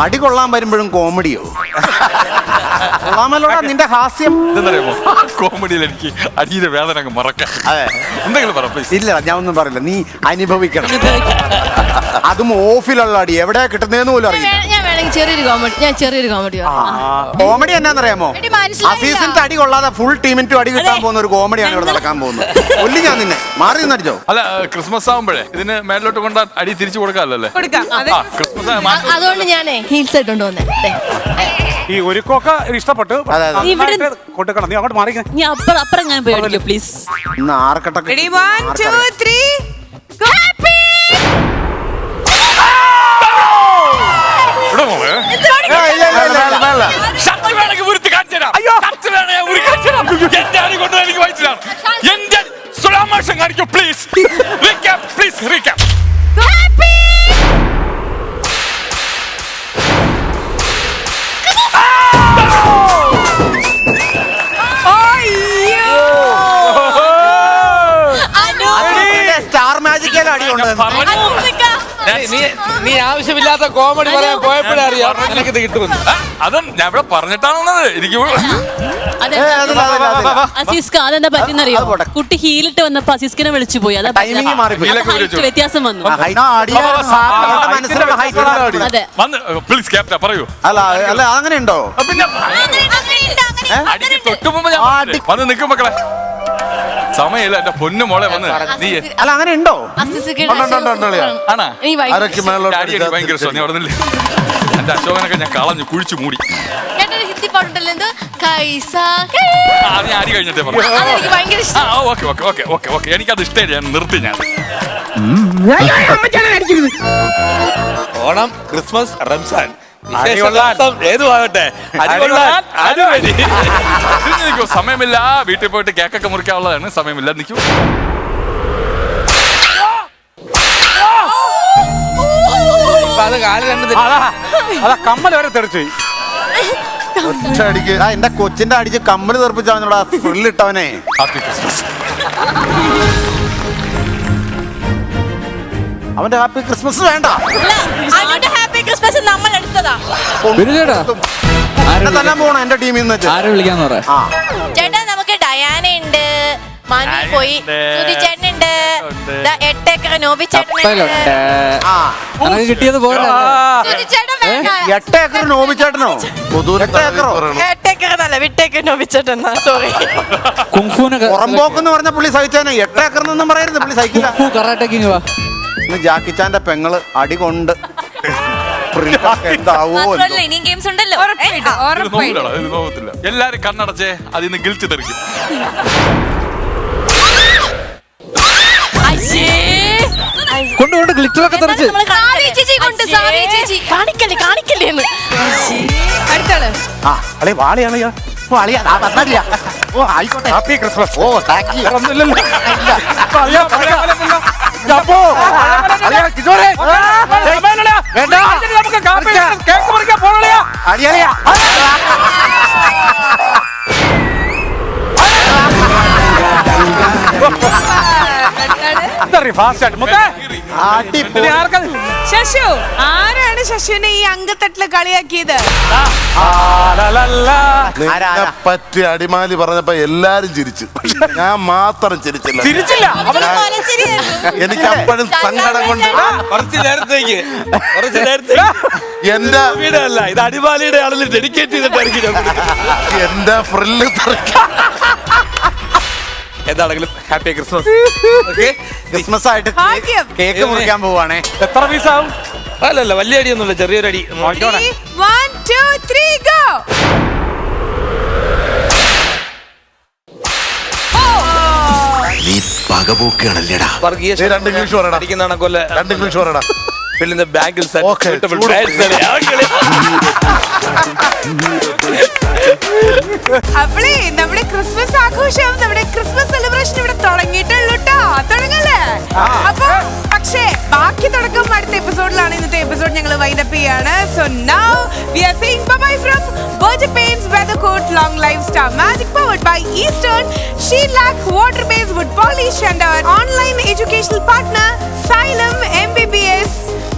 അടി കൊള്ളാൻ വരുമ്പോഴും കോമഡിയോ? കൊള്ളാമല്ലോടാ നിന്റെ ഹാസ്യം. എന്താറിയാമോ? കോമഡിയിൽ എനിക്ക് അടിയുടെ വേദന അങ്ങ് മറക്കാം. അതെ എന്തെങ്കിലും പറ പ്ലീസ്. ഇല്ല ഞാൻ ഒന്നും പറയില്ല. നീ അനുഭവിക്കണം. അതും ഓഫിലുള്ള അടി എവിടെയാ കിട്ടുന്നതെന്ന് പോലും അറിയില്ല. ഞാൻ വേണമെങ്കിൽ ചെറിയൊരു കോമഡി കോമഡി എന്നാന്നറിയാമോ? അസീസിന്റെ അടി കൊള്ളാതെ ഫുൾ ടീമിന്റെ അടി കിട്ടാൻ പോകുന്ന ഒരു കോമഡിയാണ് ഇവിടെ നടക്കാൻ പോകുന്നത്. കൊല്ലി ഞാൻ നിന്നെ മാറി നിന്നടിച്ചോ. അല്ല ക്രിസ്മസ് ആവുമ്പോഴേ ഇതിന് മേലോട്ട് കൊണ്ട് അടി തിരിച്ചു കൊടുക്കാമല്ലോ. ക്രിസ്മസ് അതുകൊണ്ട് ഞാനേ ഹീൽസ് ഇട്ടുകൊണ്ട് വന്നേ. ഈ ഒരുക്കൊക്കെ ഇഷ്ടപ്പെട്ടു കൊടുക്കണം. നീ അങ്ങോട്ട് മാറി. നീ അപ്പുറം ഞാൻ പോയി അടിക്കോ പ്ലീസ്. ഇന്ന് ആർക്കട്ടൊക്കെ 1 2 3 ഹാപ്പി. സ്റ്റാർ മാജിക്കൽ അടിയുണ്ട്. നീ ആവശ്യമില്ലാത്ത കോമഡി പറയാൻ പോയപ്പോഴേ അറിയാം എനിക്കിത് കിട്ടുമെന്ന്. അതും ഞാൻ ഇവിടെ പറഞ്ഞിട്ടാണെന്നത് എനിക്ക്. അസീസ്ക അതെന്താ പറ്റുന്നറിയോ? കുട്ടി ഹീലിട്ട് വന്നപ്പോ അസീസ്കിനെ വിളിച്ചു പോയി. അതാ വ്യത്യാസം വന്നു. അതെ പ്ലീസ് ക്യാപ്റ്റൻ പറയൂ. അല്ല അല്ല അങ്ങനെ ഉണ്ടോ? പിന്നെ അടിക്ക് തൊട്ട് മുമ്പ് ഞാൻ വന്ന് നിൽക്കും മക്കളെ. സമയമില്ല എന്റെ പൊന്നു മോളെ വന്ന് നീ അല്ല അങ്ങനെ ഉണ്ടോ? ആണാ ഭയങ്കര ഇഷ്ടം. നീ അവിടെ നിന്നില്ലേ എന്റെ അശോകനൊക്കെ ഞാൻ കളഞ്ഞു കുഴിച്ചു മൂടി. ഹിന്ദി പാട്ടുണ്ടല്ലോ എന്തോ ഞാൻ അരി കഴിഞ്ഞിട്ടേ പറഞ്ഞു. ഓക്കെ എനിക്കത് ഇഷ്ടമില്ല, ഞാൻ നിർത്തി. ഞാൻ ഓണം, ക്രിസ്മസ്, റംസാൻ ഏതുമാകട്ടെ സമയമില്ല. വീട്ടിൽ പോയിട്ട് കേക്കൊക്കെ മുറിക്കാനുള്ളതാണ്. സമയമില്ല, നിൽക്കൂ. അത് കാല് രണ്ട് അതാ കമ്മൽ വരെ തെറിച്ചു. എന്റെ കൊച്ചിന്റെ അടിച്ച് കമ്മല് തെറിപ്പിച്ചാ ഫ്രില്ലിട്ടവനെ. Happy Christmas. അവന്റെ ഹാപ്പി ക്രിസ്മസ് വേണ്ട. ഹാപ്പി ക്രിസ്മസ് നമ്മൾ എടുത്തതാ. തന്നെ പോണം എന്റെ ടീമിൽ നിന്ന്. ആരെ വിളിക്കാന്ന് പറയാ? ചേട്ടാ നമുക്ക് ഡയാന ഉണ്ട്, മാനി പോയി, സുധി ചേട്ടനുണ്ട്, 8 ഏക്കർ നോബി ചേട്ടനുണ്ട്. കിട്ടിയത് പോലെ 8 ഏക്കർ നോബിച്ചേട്ടനോ? 8 ഏക്കറോ? 8 ഏക്കർ എന്നല്ല, 8 ഏക്കർ നോബി ചേട്ടൻ. സോറി. പുറമ്പോക്കെന്ന് പറഞ്ഞ പുള്ളി സഹിച്ചാനെ. 8 ഏക്കർ എന്നൊന്നും പറയരുത്, പുള്ളി സഹിക്കില്ല. ഇന്ന് ജാക്കിച്ചാന്റെ പെങ്ങള് അടി കൊണ്ട് ഇനിയും ഗെയിംസ് ഉണ്ടല്ലോ. എല്ലാരും കണ്ണടച്ചേ, അതിന്ന് ഗിൽറ്റ് തെറിക്കും. കൊണ്ട് ഗ്ലിറ്ററൊക്കെ തെറിച്ച് കാണിക്കല്ലേ അടുത്താണ്. വാളിയാണ് ആയിക്കോട്ടെ. Happy Christmas. Oh thank you. Shashu, ആരാണ് ശശുവിനെ ഈ അങ്കത്തട്ടില് കളിയാക്കിയത്? പറ്റി അടിമാലി പറഞ്ഞപ്പോ എല്ലാരും ചിരിച്ചു, ഞാൻ മാത്രം ചിരിച്ചില്ല. എനിക്ക് അപ്പോഴും സങ്കടം കൊണ്ട് കുറച്ച് നേരത്തേക്ക് എന്റെ വീടല്ല, ഇത് അടിമാലിയുടെ ആളിൽ ഡെഡിക്കേറ്റ് ചെയ്തിട്ടായിരിക്കും എന്റെ ഫ്രില്ല് എന്താണെങ്കിലും ഹാപ്പി ക്രിസ്മസ്. ക്രിസ്മസ് ആയിട്ട് കേക്ക് മുറിക്കാൻ പോവാണേ. എത്ര പീസാവും? അല്ലല്ല, വലിയ അടിയൊന്നുമില്ല, ചെറിയൊരു അടി. 1 2 3 ഗോ. നീ പകപോക്കുകയാണല്ലേടാ. വർഗീയ 2 ഇംഗ്ലീഷ് പറയടാ. അടിക്കുന്നതാണ് കൊല്ല. 2 ഇംഗ്ലീഷ് പറയടാ. പിന്നെ ബാങ്കിൽ അപ്പളേ നമ്മുടെ ക്രിസ്മസ് ആഘോഷം, നമ്മുടെ ക്രിസ്മസ് സെലിബ്രേഷൻ ഇവിടെ തുടങ്ങിയിട്ടുള്ളൂ ട്ടോ. തുടങ്ങല്ലേ? അപ്പൊ പക്ഷേ ബാക്കി തുടക്കം അടുത്ത എപ്പിസോഡിലാണ്. ഇന്നത്തെ എപ്പിസോഡ് ഞങ്ങൾ വൈൻഡ് അപ്പ് ചെയ്യാണ്. So now we are saying bye from Berger Paints, Weathercoat, Long Life, Star Magic, powered by Eastern, Shellac, water-based wood polish, and our online educational partner Xylem MBBS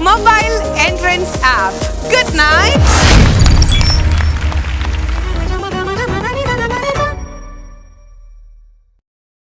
mobile entrance app. Good night.